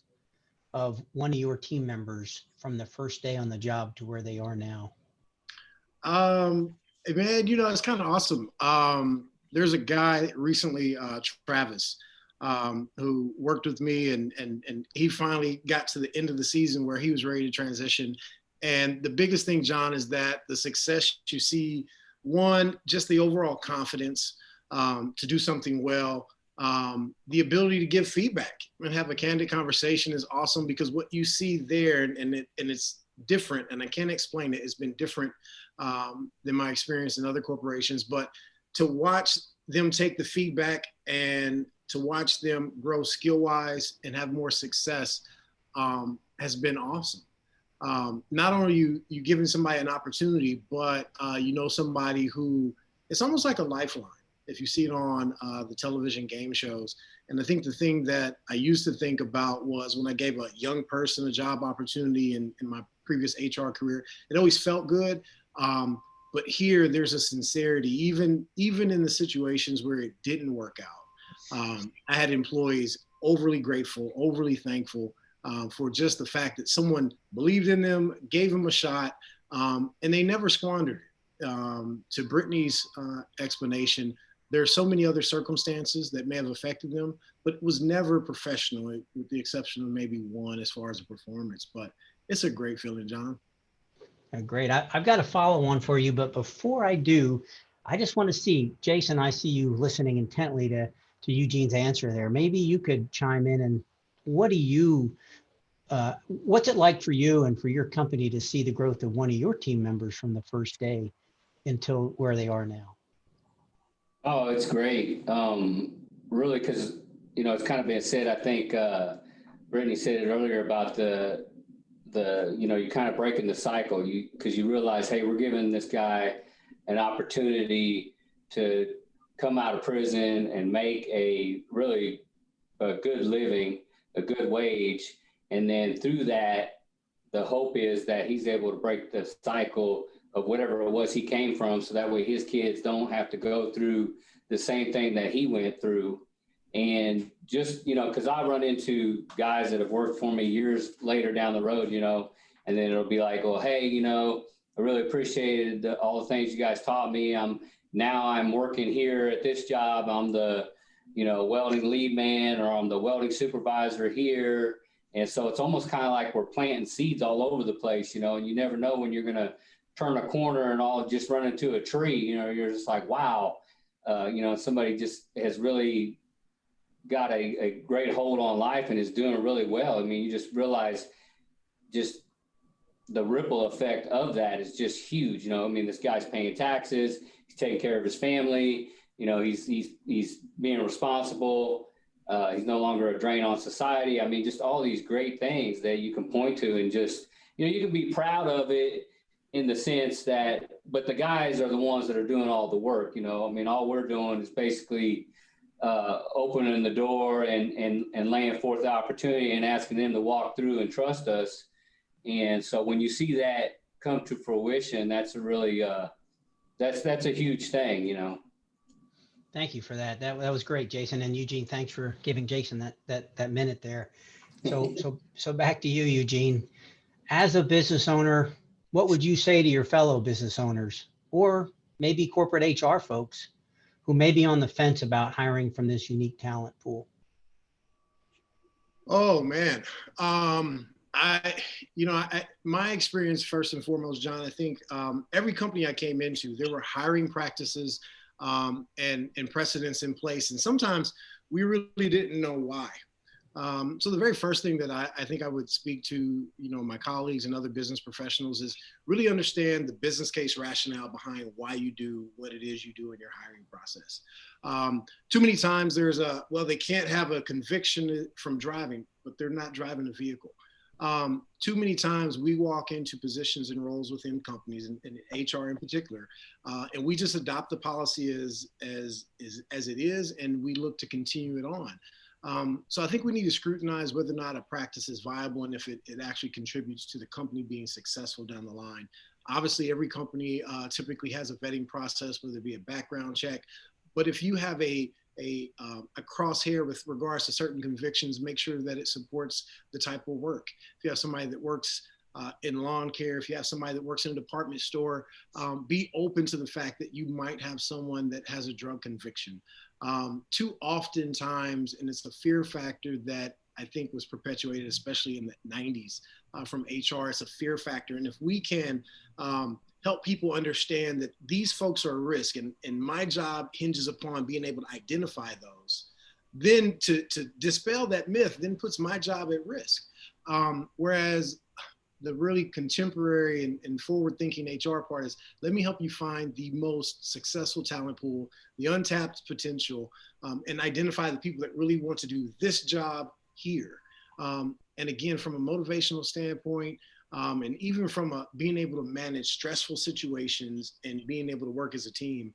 of one of your team members from the first day on the job to where they are now? Man, it's kind of awesome. There's a guy recently, Travis, who worked with me and he finally got to the end of the season where he was ready to transition. And the biggest thing, John, is that the success you see, one, just the overall confidence to do something well, the ability to give feedback and have a candid conversation is awesome, because what you see there, and it's different, and I can't explain it, it's been different than my experience in other corporations, but to watch them take the feedback and to watch them grow skill-wise and have more success has been awesome. Not only you giving somebody an opportunity, but somebody who, it's almost like a lifeline if you see it on the television game shows. And I think the thing that I used to think about was when I gave a young person a job opportunity in my previous HR career, it always felt good. But here there's a sincerity, even in the situations where it didn't work out. I had employees overly grateful, overly thankful for just the fact that someone believed in them, gave them a shot, and they never squandered it. To Brittany's explanation, there are so many other circumstances that may have affected them, but it was never professional, with the exception of maybe one as far as the performance. But it's a great feeling, John. Great. I've got a follow on for you, but before I do, I just want to see, Jason, I see you listening intently to Eugene's answer there. Maybe you could chime in and what's it like for you and for your company to see the growth of one of your team members from the first day until where they are now? Oh, it's great. Really, because, it's kind of been said, I think Brittany said it earlier about you kind of breaking the cycle, because you realize, hey, we're giving this guy an opportunity to come out of prison and make a good living, a good wage. And then through that, the hope is that he's able to break the cycle of whatever it was he came from, so that way his kids don't have to go through the same thing that he went through. And just, because I run into guys that have worked for me years later down the road, and then it'll be like, well, hey, I really appreciated all the things you guys taught me. I'm working here at this job. I'm the, welding lead man, or I'm the welding supervisor here. And so it's almost kind of like we're planting seeds all over the place, and you never know when you're going to turn a corner and all just run into a tree. You're just like, wow, somebody just has really got a great hold on life and is doing really well. I mean, you just realize just the ripple effect of that is just huge. You know, I mean, this guy's paying taxes, he's taking care of his family, you know, he's being responsible. He's no longer a drain on society. I mean, just all these great things that you can point to, and just, you know, you can be proud of it in the sense that, but the guys are the ones that are doing all the work. You know, I mean, all we're doing is basically opening the door and laying forth the opportunity and asking them to walk through and trust us. And so when you see that come to fruition, that's a really, that's a huge thing, you know. Thank you for that. That was great, Jason. And Eugene, thanks for giving Jason that minute there. So back to you, Eugene. As a business owner, what would you say to your fellow business owners, or maybe corporate HR folks who may be on the fence about hiring from this unique talent pool? Oh man. My experience, first and foremost, John, I think every company I came into, there were hiring practices and precedents in place. And sometimes we really didn't know why. So the very first thing that I think I would speak to, you know, my colleagues and other business professionals is really understand the business case rationale behind why you do what it is you do in your hiring process. Too many times there's they can't have a conviction from driving, but they're not driving a vehicle. Too many times we walk into positions and roles within companies, and HR in particular, and we just adopt the policy as it is, and we look to continue it on. So I think we need to scrutinize whether or not a practice is viable and if it actually contributes to the company being successful down the line. Obviously, every company typically has a vetting process, whether it be a background check, but if you have a crosshair with regards to certain convictions, make sure that it supports the type of work. If you have somebody that works in lawn care, if you have somebody that works in a department store, be open to the fact that you might have someone that has a drug conviction. Too often times, and it's a fear factor that I think was perpetuated, especially in the 90s from HR, it's a fear factor. And if we can help people understand that these folks are a risk, and my job hinges upon being able to identify those, then to dispel that myth then puts my job at risk. Whereas the really contemporary and forward-thinking HR part is, let me help you find the most successful talent pool, the untapped potential, and identify the people that really want to do this job here. And again, from a motivational standpoint, and even from being able to manage stressful situations and being able to work as a team,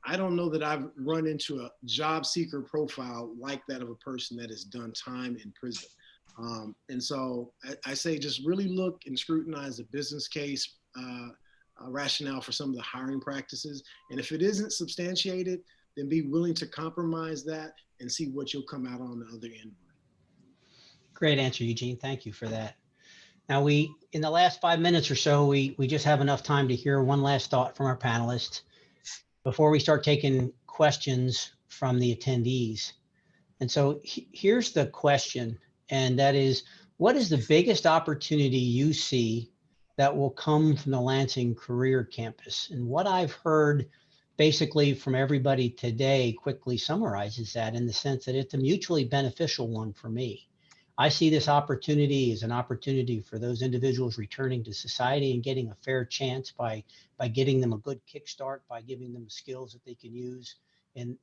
I don't know that I've run into a job seeker profile like that of a person that has done time in prison. And so I say just really look and scrutinize the business case rationale for some of the hiring practices. And if it isn't substantiated, then be willing to compromise that and see what you'll come out on the other end of it. Great answer, Eugene. Thank you for that. Now in the last 5 minutes or so, we just have enough time to hear one last thought from our panelists before we start taking questions from the attendees. And so here's the question, and that is, what is the biggest opportunity you see that will come from the Lansing Career Campus? And what I've heard basically from everybody today quickly summarizes that in the sense that it's a mutually beneficial one for me. I see this opportunity as an opportunity for those individuals returning to society and getting a fair chance by getting them a good kickstart, by giving them skills that they can use in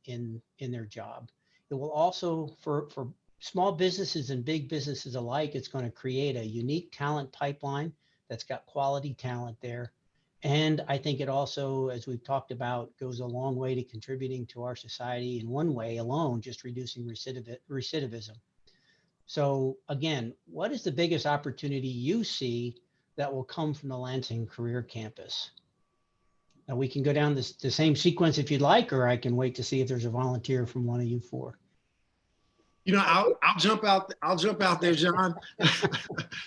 their job. It will also, for small businesses and big businesses alike, it's going to create a unique talent pipeline that's got quality talent there. And I think it also, as we've talked about, goes a long way to contributing to our society in one way alone, just reducing recidivism. So again, what is the biggest opportunity you see that will come from the Lansing Career Campus? Now we can go down the same sequence if you'd like, or I can wait to see if there's a volunteer from one of you four. You know, I'll jump out. I'll jump out there, John.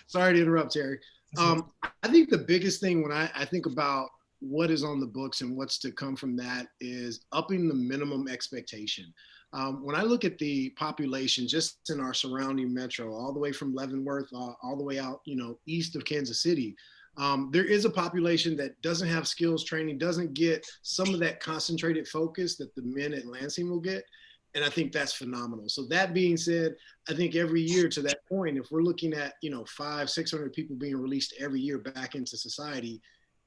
Sorry to interrupt, Terry. I think the biggest thing when I think about what is on the books and what's to come from that is upping the minimum expectation. When I look at the population just in our surrounding metro, all the way from Leavenworth, all the way out, you know, east of Kansas City, there is a population that doesn't have skills training, doesn't get some of that concentrated focus that the men at Lansing will get. And I think that's phenomenal. So that being said, I think every year to that point, if we're looking at, 500-600 people being released every year back into society,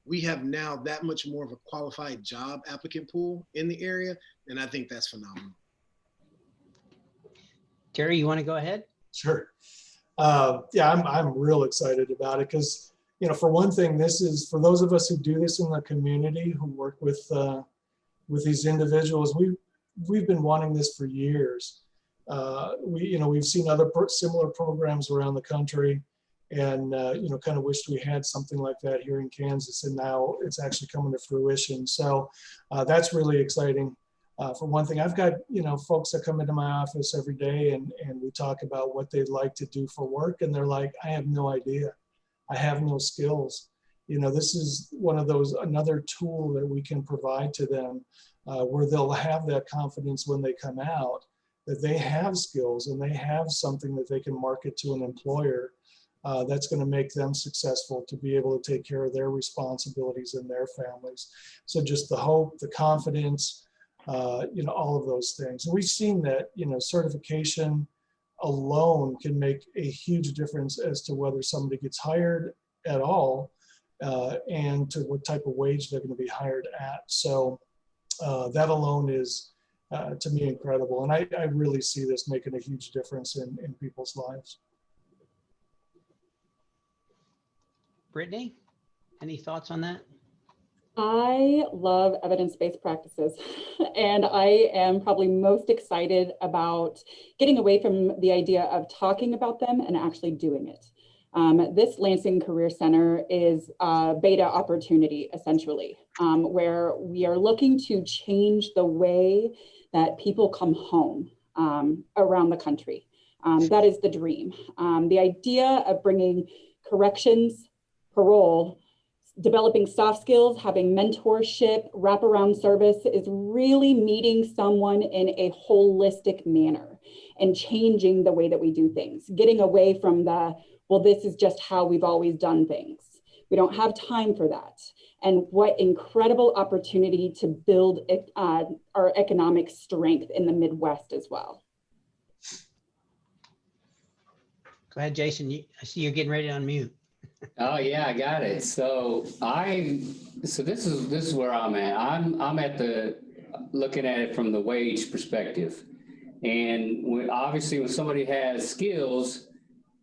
we have now that much more of a qualified job applicant pool in the area. And I think that's phenomenal. Terry, you want to go ahead? Sure. Yeah, I'm real excited about it because, for one thing, this is for those of us who do this in the community, who work with these individuals. We've been wanting this for years. We've seen other similar programs around the country, and kind of wished we had something like that here in Kansas, and now it's actually coming to fruition. So that's really exciting. For one thing, I've got folks that come into my office every day, and we talk about what they'd like to do for work, and they're like, I have no idea. I have no skills. This is one of those, another tool that we can provide to them, where they'll have that confidence when they come out that they have skills and they have something that they can market to an employer that's going to make them successful to be able to take care of their responsibilities and their families. So just the hope, the confidence, all of those things. And we've seen that, certification alone can make a huge difference as to whether somebody gets hired at all and to what type of wage they're going to be hired at. So that alone is, to me, incredible. And I really see this making a huge difference in people's lives. Brittany, any thoughts on that? I love evidence-based practices, and I am probably most excited about getting away from the idea of talking about them and actually doing it. This Lansing Career Center is a beta opportunity, essentially, where we are looking to change the way that people come home around the country. That is the dream. The idea of bringing corrections, parole, developing soft skills, having mentorship, wraparound service is really meeting someone in a holistic manner and changing the way that we do things, getting away from the, well, this is just how we've always done things. We don't have time for that. And what incredible opportunity to build our economic strength in the Midwest as well. Go ahead, Jason. I see you're getting ready to unmute. Oh yeah, I got it. So this is where I'm at. I'm at the looking at it from the wage perspective, and obviously when somebody has skills,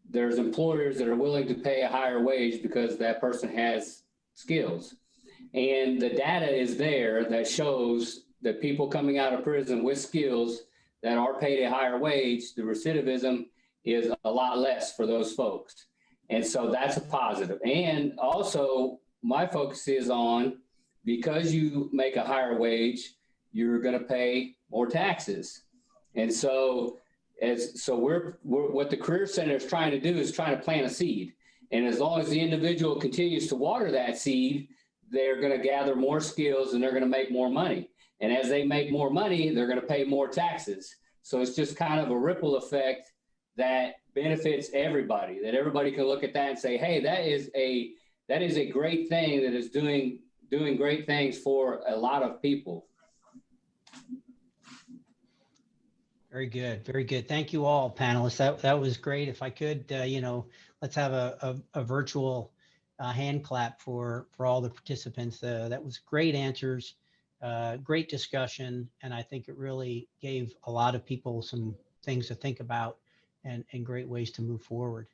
there's employers that are willing to pay a higher wage because that person has skills, and the data is there that shows that people coming out of prison with skills that are paid a higher wage, the recidivism is a lot less for those folks. And so that's a positive. And also my focus is on, because you make a higher wage, you're going to pay more taxes. And so we're what the Career Center is trying to do is trying to plant a seed. And as long as the individual continues to water that seed, they're going to gather more skills and they're going to make more money. And as they make more money, they're going to pay more taxes. So it's just kind of a ripple effect that benefits everybody, that everybody can look at that and say, hey, that is a great thing that is doing great things for a lot of people. Very good. Very good. Thank you all, panelists. That was great. If I could, let's have a virtual hand clap for all the participants. That was great answers, great discussion. And I think it really gave a lot of people some things to think about and great ways to move forward.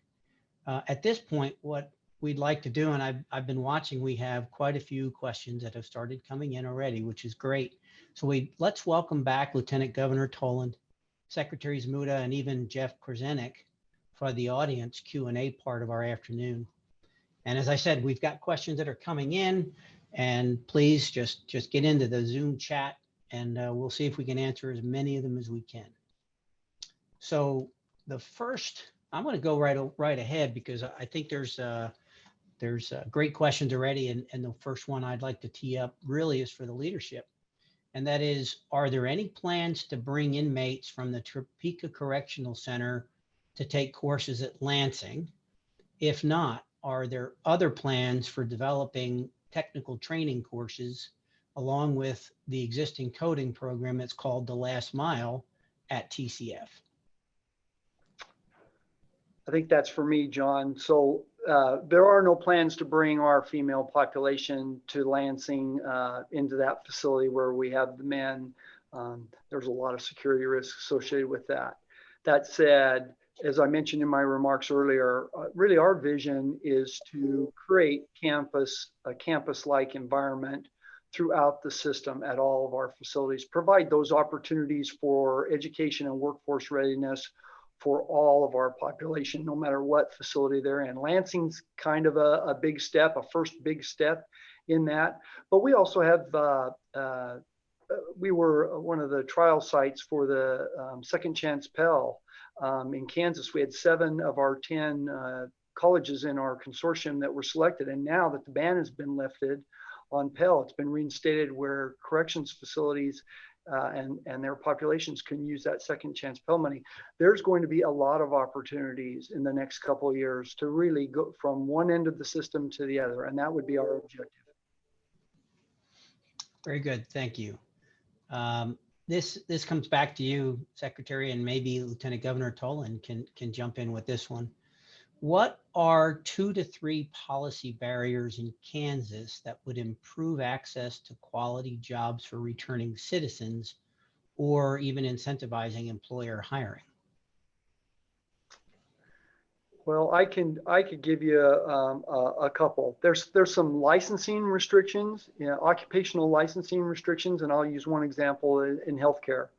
At this point, what we'd like to do, and I've been watching, we have quite a few questions that have started coming in already, which is great. So let's welcome back Lieutenant Governor Toland, Secretaries Muda, and even Jeff Korzenik for the audience Q&A part of our afternoon. And as I said, we've got questions that are coming in, and please just get into the Zoom chat, and we'll see if we can answer as many of them as we can. So the first, I'm going to go right ahead because I think there's great questions already, and the first one I'd like to tee up really is for the leadership, and that is, are there any plans to bring inmates from the Topeka Correctional Center to take courses at Lansing? If not, are there other plans for developing technical training courses along with the existing coding program that's called The Last Mile at TCF? I think that's for me, John. So there are no plans to bring our female population to Lansing into that facility where we have the men. There's a lot of security risks associated with that. That said, as I mentioned in my remarks earlier, really our vision is to create a campus-like environment throughout the system at all of our facilities, provide those opportunities for education and workforce readiness for all of our population, no matter what facility they're in. Lansing's kind of a big step, a first big step in that. But we also have, we were one of the trial sites for the Second Chance Pell in Kansas. We had 7 of our 10 colleges in our consortium that were selected. And now that the ban has been lifted on Pell, it's been reinstated where corrections facilities and their populations can use that Second Chance Pell money. There's going to be a lot of opportunities in the next couple of years to really go from one end of the system to the other, and that would be our objective. Very good, thank you. This comes back to you, Secretary, and maybe Lieutenant Governor Tolan can jump in with this one. What are 2 to 3 policy barriers in Kansas that would improve access to quality jobs for returning citizens, or even incentivizing employer hiring? Well, I could give you a couple. There's some licensing restrictions, occupational licensing restrictions, and I'll use one example in healthcare.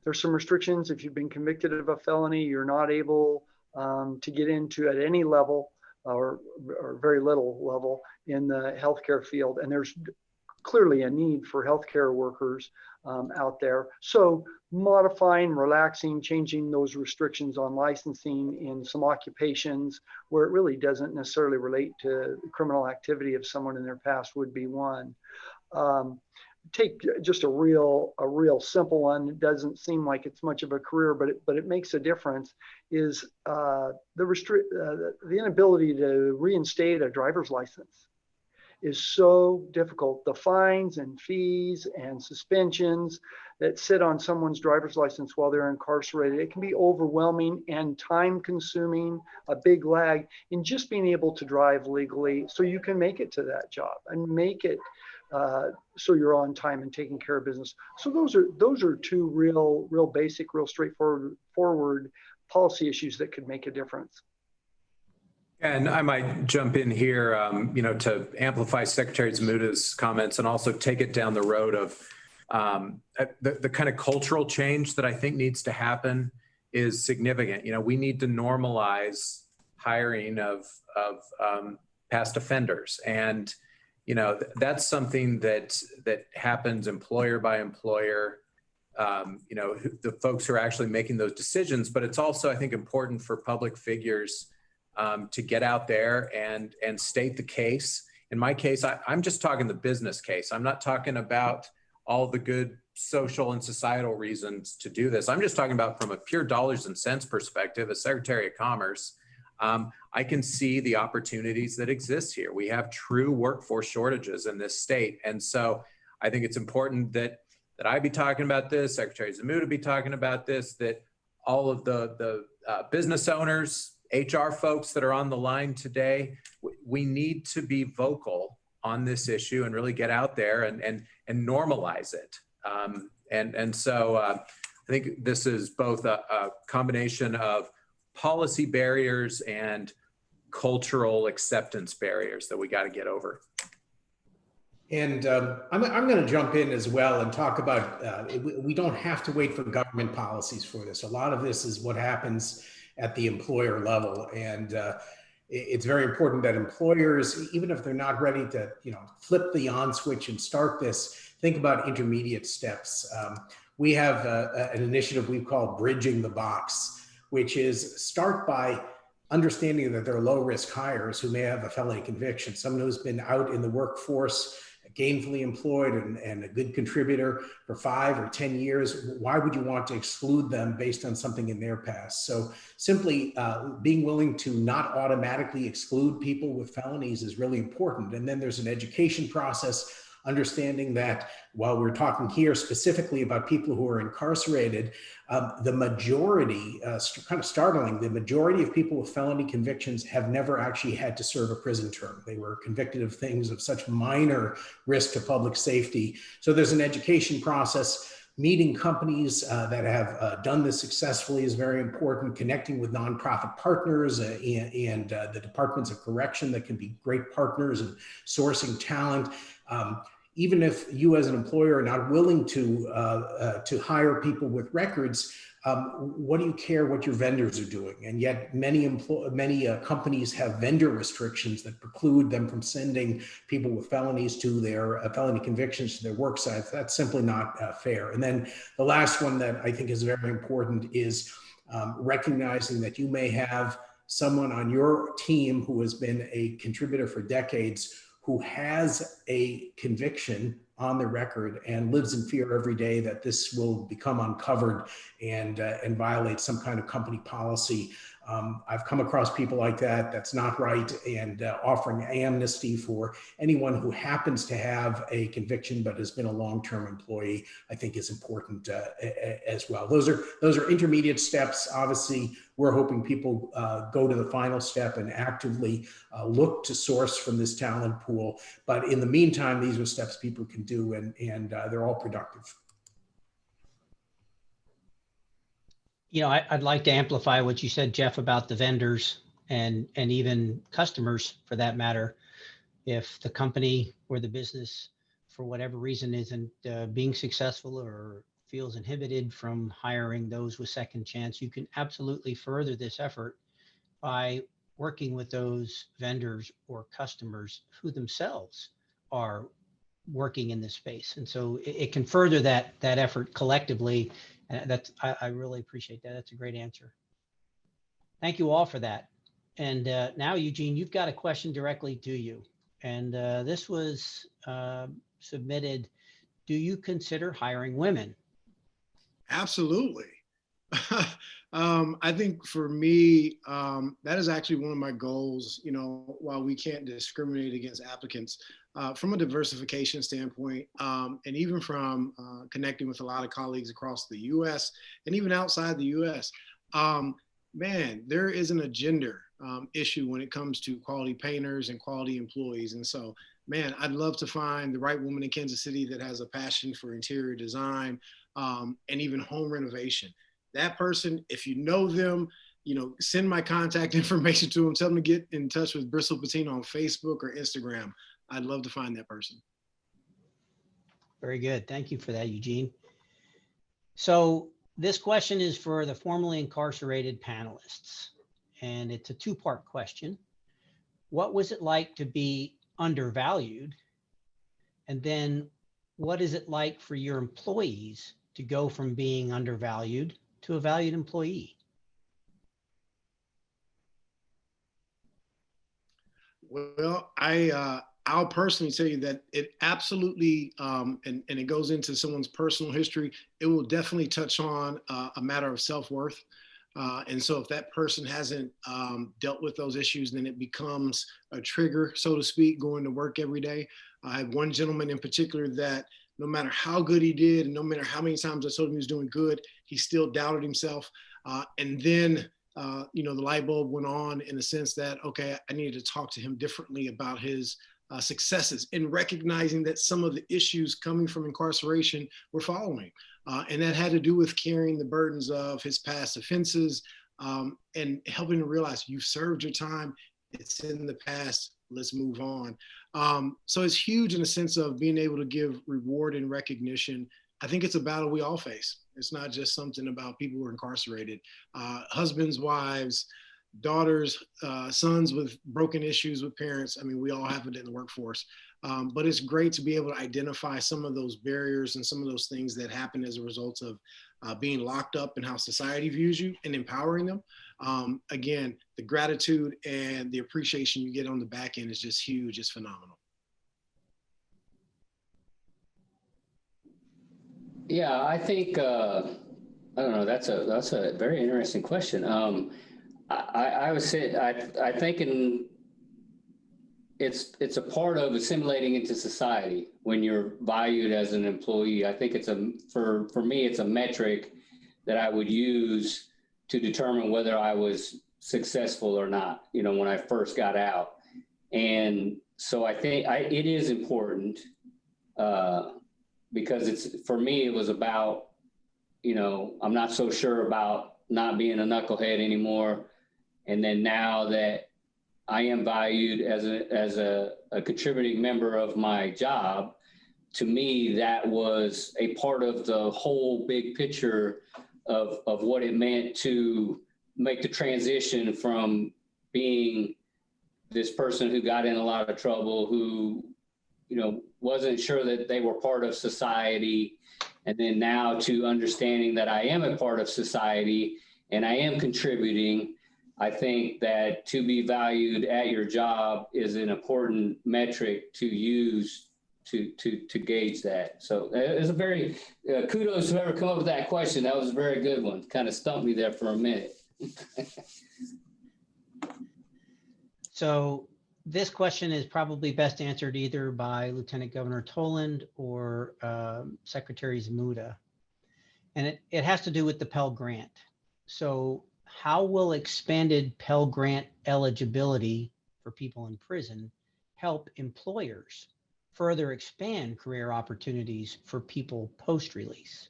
There's some restrictions. If you've been convicted of a felony, you're not able to get into at any level or very little level in the healthcare field. And there's clearly a need for healthcare workers out there. So modifying, relaxing, changing those restrictions on licensing in some occupations where it really doesn't necessarily relate to criminal activity of someone in their past would be one. Take just a real simple one. It doesn't seem like it's much of a career, but it makes a difference. Is the inability to reinstate a driver's license is so difficult. The fines and fees and suspensions that sit on someone's driver's license while they're incarcerated, it can be overwhelming and time consuming, a big lag in just being able to drive legally so you can make it to that job and make it so you're on time and taking care of business. So those are 2 real basic, real straightforward policy issues that could make a difference. And I might jump in here, to amplify Secretary Zamuta's comments and also take it down the road of the kind of cultural change that I think needs to happen is significant. We need to normalize hiring of past offenders, and that's something that happens employer by employer. The folks who are actually making those decisions, but it's also, I think, important for public figures to get out there and state the case. In my case, I'm just talking the business case. I'm not talking about all the good social and societal reasons to do this. I'm just talking about from a pure dollars and cents perspective, as Secretary of Commerce, I can see the opportunities that exist here. We have true workforce shortages in this state. And so I think it's important that I be talking about this, Secretary Zamuta be talking about this, that all of the business owners, HR folks that are on the line today, we need to be vocal on this issue and really get out there and normalize it. So I think this is both a combination of policy barriers and cultural acceptance barriers that we got to get over. And I'm going to jump in as well and talk about, we don't have to wait for government policies for this. A lot of this is what happens at the employer level. And it's very important that employers, even if they're not ready to, flip the on switch and start this, think about intermediate steps. We have an initiative we've called Bridging the Box, which is start by understanding that there are low risk hires who may have a felony conviction, someone who's been out in the workforce, gainfully employed and a good contributor for 5 or 10 years. Why would you want to exclude them based on something in their past? So simply being willing to not automatically exclude people with felonies is really important. And then there's an education process understanding that while we're talking here specifically about people who are incarcerated, the majority, kind of startling, the majority of people with felony convictions have never actually had to serve a prison term. They were convicted of things of such minor risk to public safety. So there's an education process. Meeting companies that have done this successfully is very important. Connecting with nonprofit partners and the departments of correction that can be great partners in sourcing talent. Even if you as an employer are not willing to hire people with records, what do you care what your vendors are doing? And yet many companies have vendor restrictions that preclude them from sending people with felonies to their felony convictions to their work sites. That's simply not fair. And then the last one that I think is very important is recognizing that you may have someone on your team who has been a contributor for decades who has a conviction on the record and lives in fear every day that this will become uncovered and violate some kind of company policy. I've come across people like that. That's not right. And offering amnesty for anyone who happens to have a conviction but has been a long-term employee, I think is important as well. Those are intermediate steps. Obviously, we're hoping people go to the final step and actively look to source from this talent pool. But in the meantime, these are steps people can do, and they're all productive. You know, I'd like to amplify what you said, Jeff, about the vendors and even customers for that matter. If the company or the business, for whatever reason, isn't being successful or feels inhibited from hiring those with second chance, you can absolutely further this effort by working with those vendors or customers who themselves are working in this space. And so it can further that effort collectively. I really appreciate that. That's a great answer. Thank you all for that. And now, Eugene, you've got a question directly to you. And this was submitted. Do you consider hiring women? Absolutely. I think for me, that is actually one of my goals, you know, while we can't discriminate against applicants, from a diversification standpoint, and even from connecting with a lot of colleagues across the US and even outside the US, man, there isn't a gender issue when it comes to quality painters and quality employees. And so, man, I'd love to find the right woman in Kansas City that has a passion for interior design and even home renovation. That person, if you know them, you know, send my contact information to them, tell them to get in touch with Bristol Patina on Facebook or Instagram. I'd love to find that person. Very good. Thank you for that, Eugene. So this question is for the formerly incarcerated panelists, and it's a two-part question. What was it like to be undervalued? And then what is it like for your employees to go from being undervalued to a valued employee? Well, I'll personally tell you that it absolutely, and it goes into someone's personal history, it will definitely touch on a matter of self-worth. And so if that person hasn't dealt with those issues, then it becomes a trigger, so to speak, going to work every day. I had one gentleman in particular that no matter how good he did, and no matter how many times I told him he was doing good, he still doubted himself. And then, you know, the light bulb went on in the sense that, okay, I needed to talk to him differently about his successes, and recognizing that some of the issues coming from incarceration were following. And that had to do with carrying the burdens of his past offenses, and helping to realize you've served your time, it's in the past, let's move on. So it's huge in the sense of being able to give reward and recognition. I think it's a battle we all face. It's not just something about people who are incarcerated. Husbands, wives, daughters, sons with broken issues with parents. I mean, we all have it in the workforce. But it's great to be able to identify some of those barriers and some of those things that happen as a result of being locked up and how society views you, and empowering them. Again, the gratitude and the appreciation you get on the back end is just huge. It's phenomenal. Yeah, I think, I don't know, that's a very interesting question. I would say, I think it's a part of assimilating into society when you're valued as an employee. I think for me, it's a metric that I would use to determine whether I was successful or not, when I first got out. And so I think it is important because for me, it was about, I'm not so sure about not being a knucklehead anymore. And then now that I am valued as a contributing member of my job, to me, that was a part of the whole big picture of what it meant to make the transition from being this person who got in a lot of trouble, who, wasn't sure that they were part of society, and then now to understanding that I am a part of society and I am contributing. I think that to be valued at your job is an important metric to use to gauge that. So it's a very, kudos to whoever come up with that question. That was a very good one. Kind of stumped me there for a minute. So this question is probably best answered either by Lieutenant Governor Toland or Secretary Zmuda. And it has to do with the Pell Grant. So how will expanded Pell Grant eligibility for people in prison help employers further expand career opportunities for people post-release?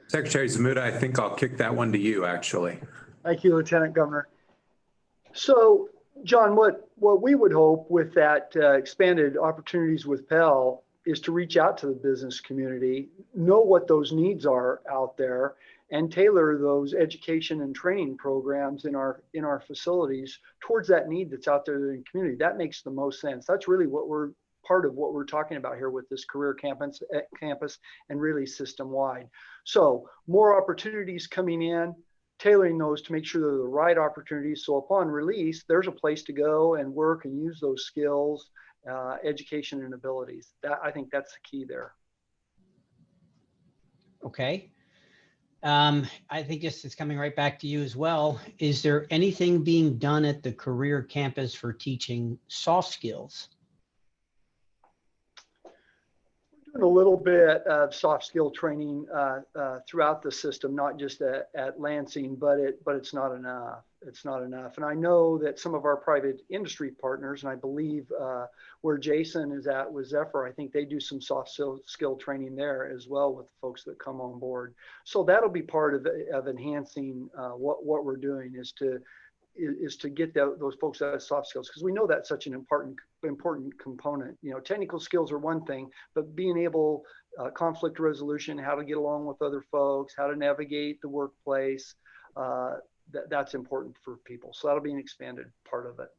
Secretary Zmuda, I think I'll kick that one to you, actually. Thank you, Lieutenant Governor. So, John, what we would hope with that expanded opportunities with Pell is to reach out to the business community, know what those needs are out there, and tailor those education and training programs in our facilities towards that need that's out there in the community. That makes the most sense. That's really part of what we're talking about here with this career campus and really system-wide. So more opportunities coming in, tailoring those to make sure they're the right opportunities. So upon release, there's a place to go and work and use those skills, education and abilities. I think that's the key there. Okay. I think this is coming right back to you as well. Is there anything being done at the career campus for teaching soft skills? We're doing a little bit of soft skill training throughout the system, not just at Lansing, but it's not enough. It's not enough. And I know that some of our private industry partners, and I believe where Jason is at with Zephyr, I think they do some soft skill training there as well with folks that come on board. So that'll be part of enhancing what we're doing is to get those folks that have soft skills, because we know that's such an important component. Technical skills are one thing, but being able conflict resolution, how to get along with other folks, how to navigate the workplace, that's important for people. So that'll be an expanded part of it.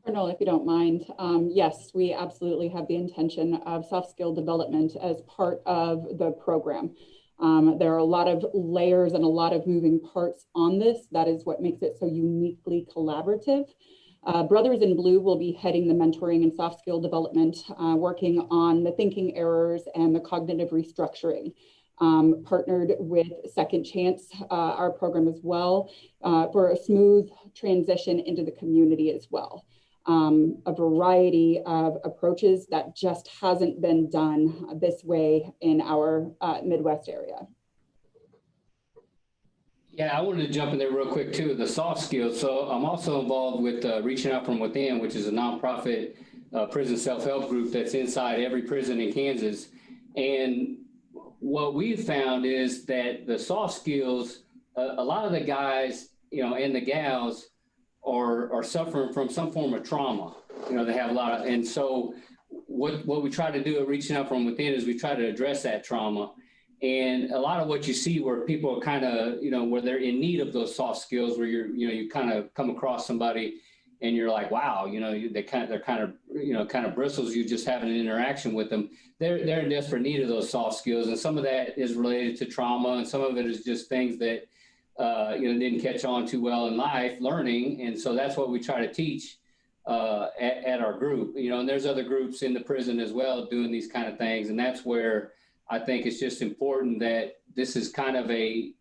Colonel, if you don't mind, yes, we absolutely have the intention of soft skill development as part of the program. There are a lot of layers and a lot of moving parts on this. That is what makes it so uniquely collaborative. Brothers in Blue will be heading the mentoring and soft skill development, working on the thinking errors and the cognitive restructuring. Partnered with Second Chance, our program as well, for a smooth transition into the community as well. A variety of approaches that just hasn't been done this way in our Midwest area. Yeah, I wanted to jump in there real quick too, the soft skills. So I'm also involved with Reaching Out From Within, which is a nonprofit prison self-help group that's inside every prison in Kansas. And what we've found is that the soft skills, a lot of the guys, and the gals are suffering from some form of trauma. They have a lot of, and so what we try to do at Reaching Out From Within is we try to address that trauma. And a lot of what you see where people are kind of, where they're in need of those soft skills, where you kind of come across somebody and you're like, wow, they're kind of bristles you just having an interaction with them. They're in desperate need of those soft skills. And some of that is related to trauma. And some of it is just things that, didn't catch on too well in life, learning. And so that's what we try to teach at our group, and there's other groups in the prison as well doing these kind of things. And that's where I think it's just important that this is kind of a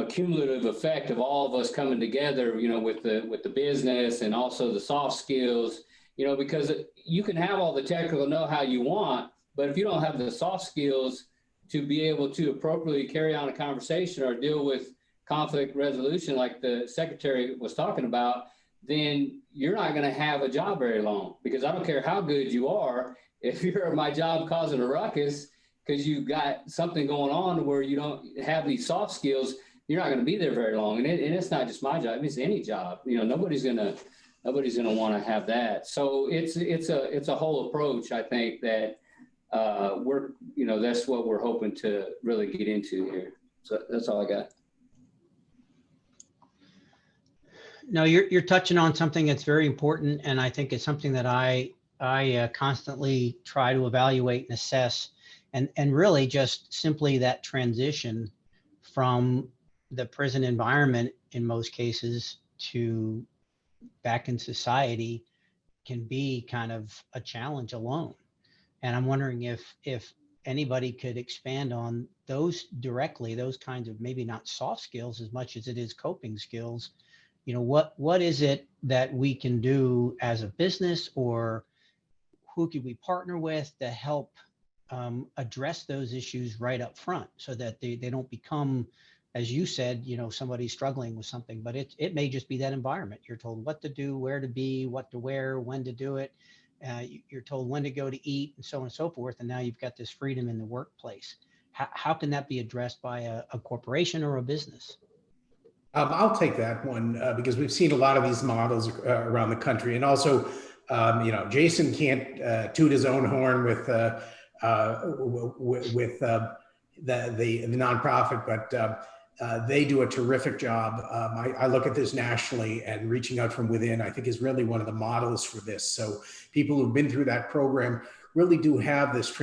cumulative effect of all of us coming together, with the business and also the soft skills, because you can have all the technical know-how you want, but if you don't have the soft skills to be able to appropriately carry on a conversation or deal with conflict resolution like the secretary was talking about, then you're not going to have a job very long, because I don't care how good you are, if you're at my job causing a ruckus because you got something going on where you don't have these soft skills, you're not going to be there very long. And it's not just my job; it's any job. Nobody's going to want to have that. So it's a whole approach. I think that that's what we're hoping to really get into here. So that's all I got. No, you're touching on something that's very important, and I think it's something that I constantly try to evaluate and assess, and really just simply that transition from the prison environment in most cases to back in society can be kind of a challenge alone. And I'm wondering if anybody could expand on those directly, those kinds of maybe not soft skills as much as it is coping skills. What is it that we can do as a business, or who could we partner with to help address those issues right up front so that they don't become, as you said, somebody's struggling with something, but it may just be that environment. You're told what to do, where to be, what to wear, when to do it. You're told when to go to eat, and so on and so forth. And now you've got this freedom in the workplace. How can that be addressed by a corporation or a business? I'll take that one because we've seen a lot of these models around the country, and also, Jason can't toot his own horn with the nonprofit, but they do a terrific job. I look at this nationally, and reaching out from within, I think, is really one of the models for this. So people who've been through that program really do have this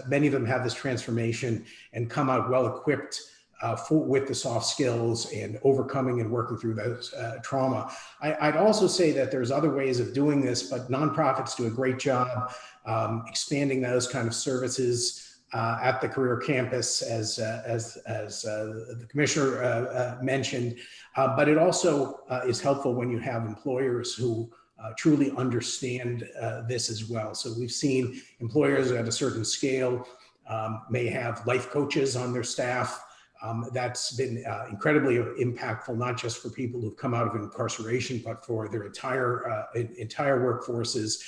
many of them have this transformation and come out well equipped with the soft skills and overcoming and working through those trauma. I'd also say that there's other ways of doing this, but nonprofits do a great job expanding those kind of services at the career campus, as the commissioner mentioned. But it also is helpful when you have employers who truly understand this as well. So we've seen employers at a certain scale may have life coaches on their staff. That's been incredibly impactful, not just for people who've come out of incarceration, but for their entire workforces.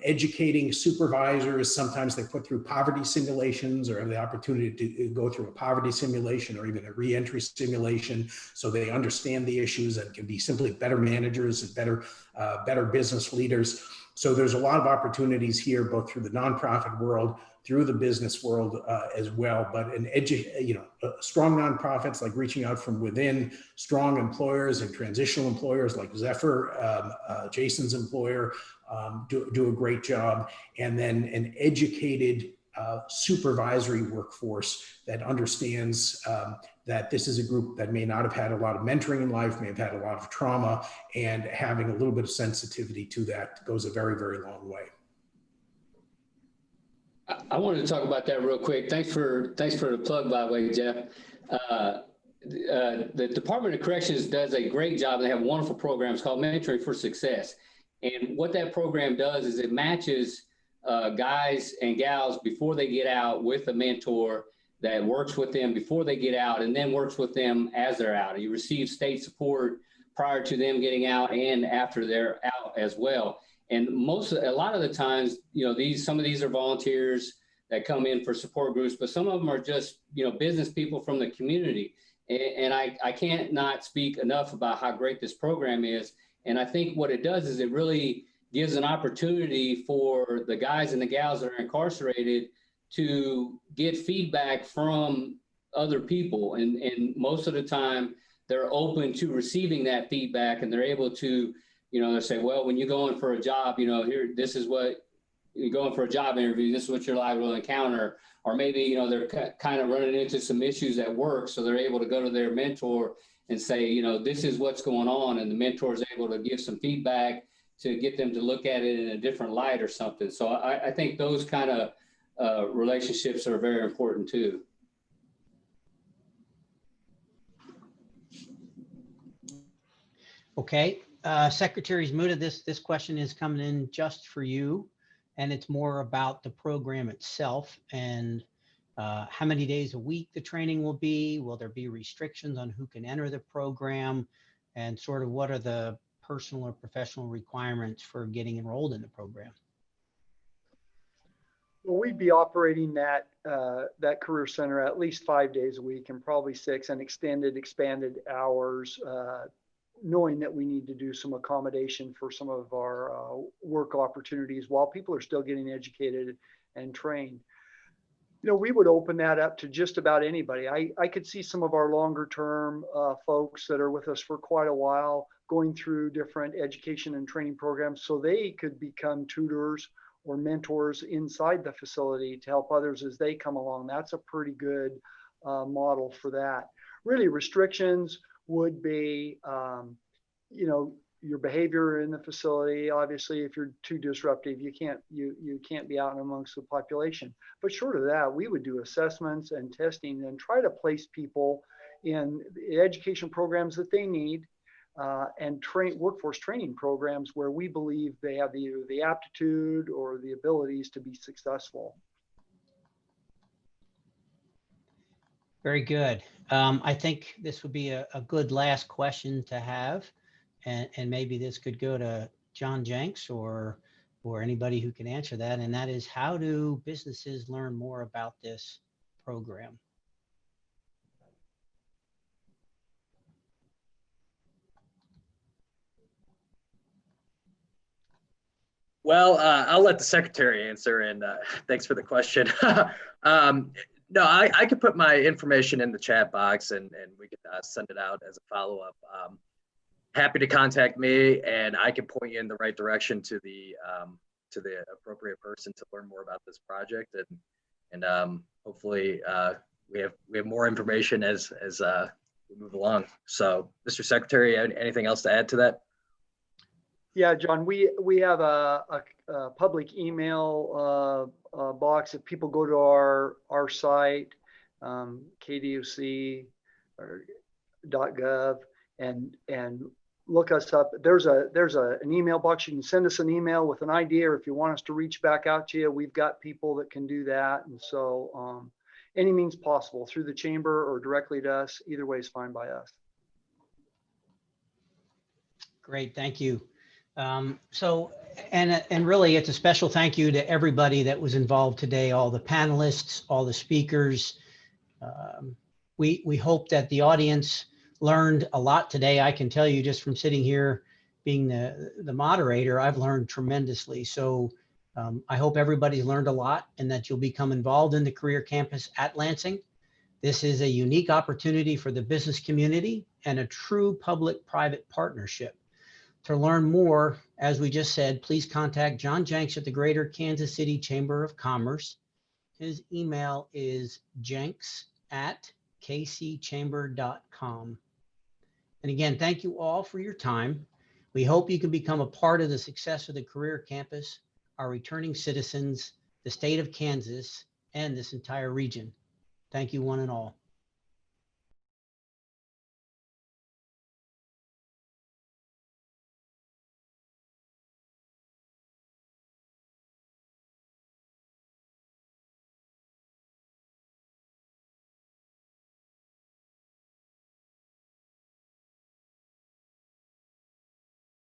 Educating supervisors, sometimes they put through poverty simulations or have the opportunity to go through a poverty simulation or even a reentry simulation, so they understand the issues and can be simply better managers and better business leaders. So there's a lot of opportunities here, both through the nonprofit world, through the business world as well. But strong nonprofits like reaching out from within, strong employers and transitional employers like Zephyr, Jason's employer, do a great job. And then an educated supervisory workforce that understands that this is a group that may not have had a lot of mentoring in life, may have had a lot of trauma, and having a little bit of sensitivity to that goes a very, very long way. I wanted to talk about that real quick. Thanks for the plug, by the way, Jeff. The Department of Corrections does a great job. They have wonderful programs called Mentoring for Success. And what that program does is it matches guys and gals before they get out with a mentor that works with them before they get out and then works with them as they're out. You receive state support prior to them getting out and after they're out as well. And a lot of the times, some of these are volunteers that come in for support groups, but some of them are just, business people from the community. And I can't not speak enough about how great this program is. And I think what it does is it really gives an opportunity for the guys and the gals that are incarcerated to get feedback from other people. And most of the time, they're open to receiving that feedback, and they're able to, they say, well, when you're going for a job, here, this is what you're going for a job interview, this is what you're liable to encounter. Or maybe, they're kind of running into some issues at work. So they're able to go to their mentor and say, this is what's going on. And the mentor is able to give some feedback to get them to look at it in a different light or something. So I think those kind of relationships are very important too. Okay, Secretary's mooted. This question is coming in just for you, and it's more about the program itself and how many days a week the training will be. Will there be restrictions on who can enter the program, and sort of what are the personal or professional requirements for getting enrolled in the program? Well, we'd be operating that career center at least 5 days a week and probably 6 and expanded hours, knowing that we need to do some accommodation for some of our work opportunities while people are still getting educated and trained. You know, we would open that up to just about anybody. I could see some of our longer term folks that are with us for quite a while going through different education and training programs so they could become tutors or mentors inside the facility to help others as they come along. That's a pretty good model for that. Really, restrictions would be, you know, your behavior in the facility. Obviously, if you're too disruptive, you can't be out amongst the population. But short of that, we would do assessments and testing and try to place people in the education programs that they need, and workforce training programs where we believe they have either the aptitude or the abilities to be successful. Very good. I think this would be a good last question to have, and maybe this could go to John Jenks or anybody who can answer that, and that is, how do businesses learn more about this program? Well, I'll let the secretary answer, and thanks for the question. No, I could put my information in the chat box, and we could send it out as a follow-up. Happy to contact me, and I can point you in the right direction to the appropriate person to learn more about this project, and hopefully we have more information as we move along. So, Mr. Secretary, anything else to add to that? Yeah, John, we have a public email box. If people go to our site, KDOC.gov, and look us up, there's an email box. You can send us an email with an idea, or if you want us to reach back out to you, we've got people that can do that. And so any means possible through the chamber or directly to us, either way is fine by us. Great, thank you. So, and really it's a special thank you to everybody that was involved today, all the panelists, all the speakers. We hope that the audience learned a lot today. I can tell you just from sitting here being the moderator, I've learned tremendously. So I hope everybody's learned a lot and that you'll become involved in the career campus at Lansing. This is a unique opportunity for the business community and a true public-private partnership. To learn more, as we just said, please contact John Jenks at the Greater Kansas City Chamber of Commerce. His email is jenks@kcchamber.com. And again, thank you all for your time. We hope you can become a part of the success of the Career Campus, our returning citizens, the state of Kansas, and this entire region. Thank you, one and all.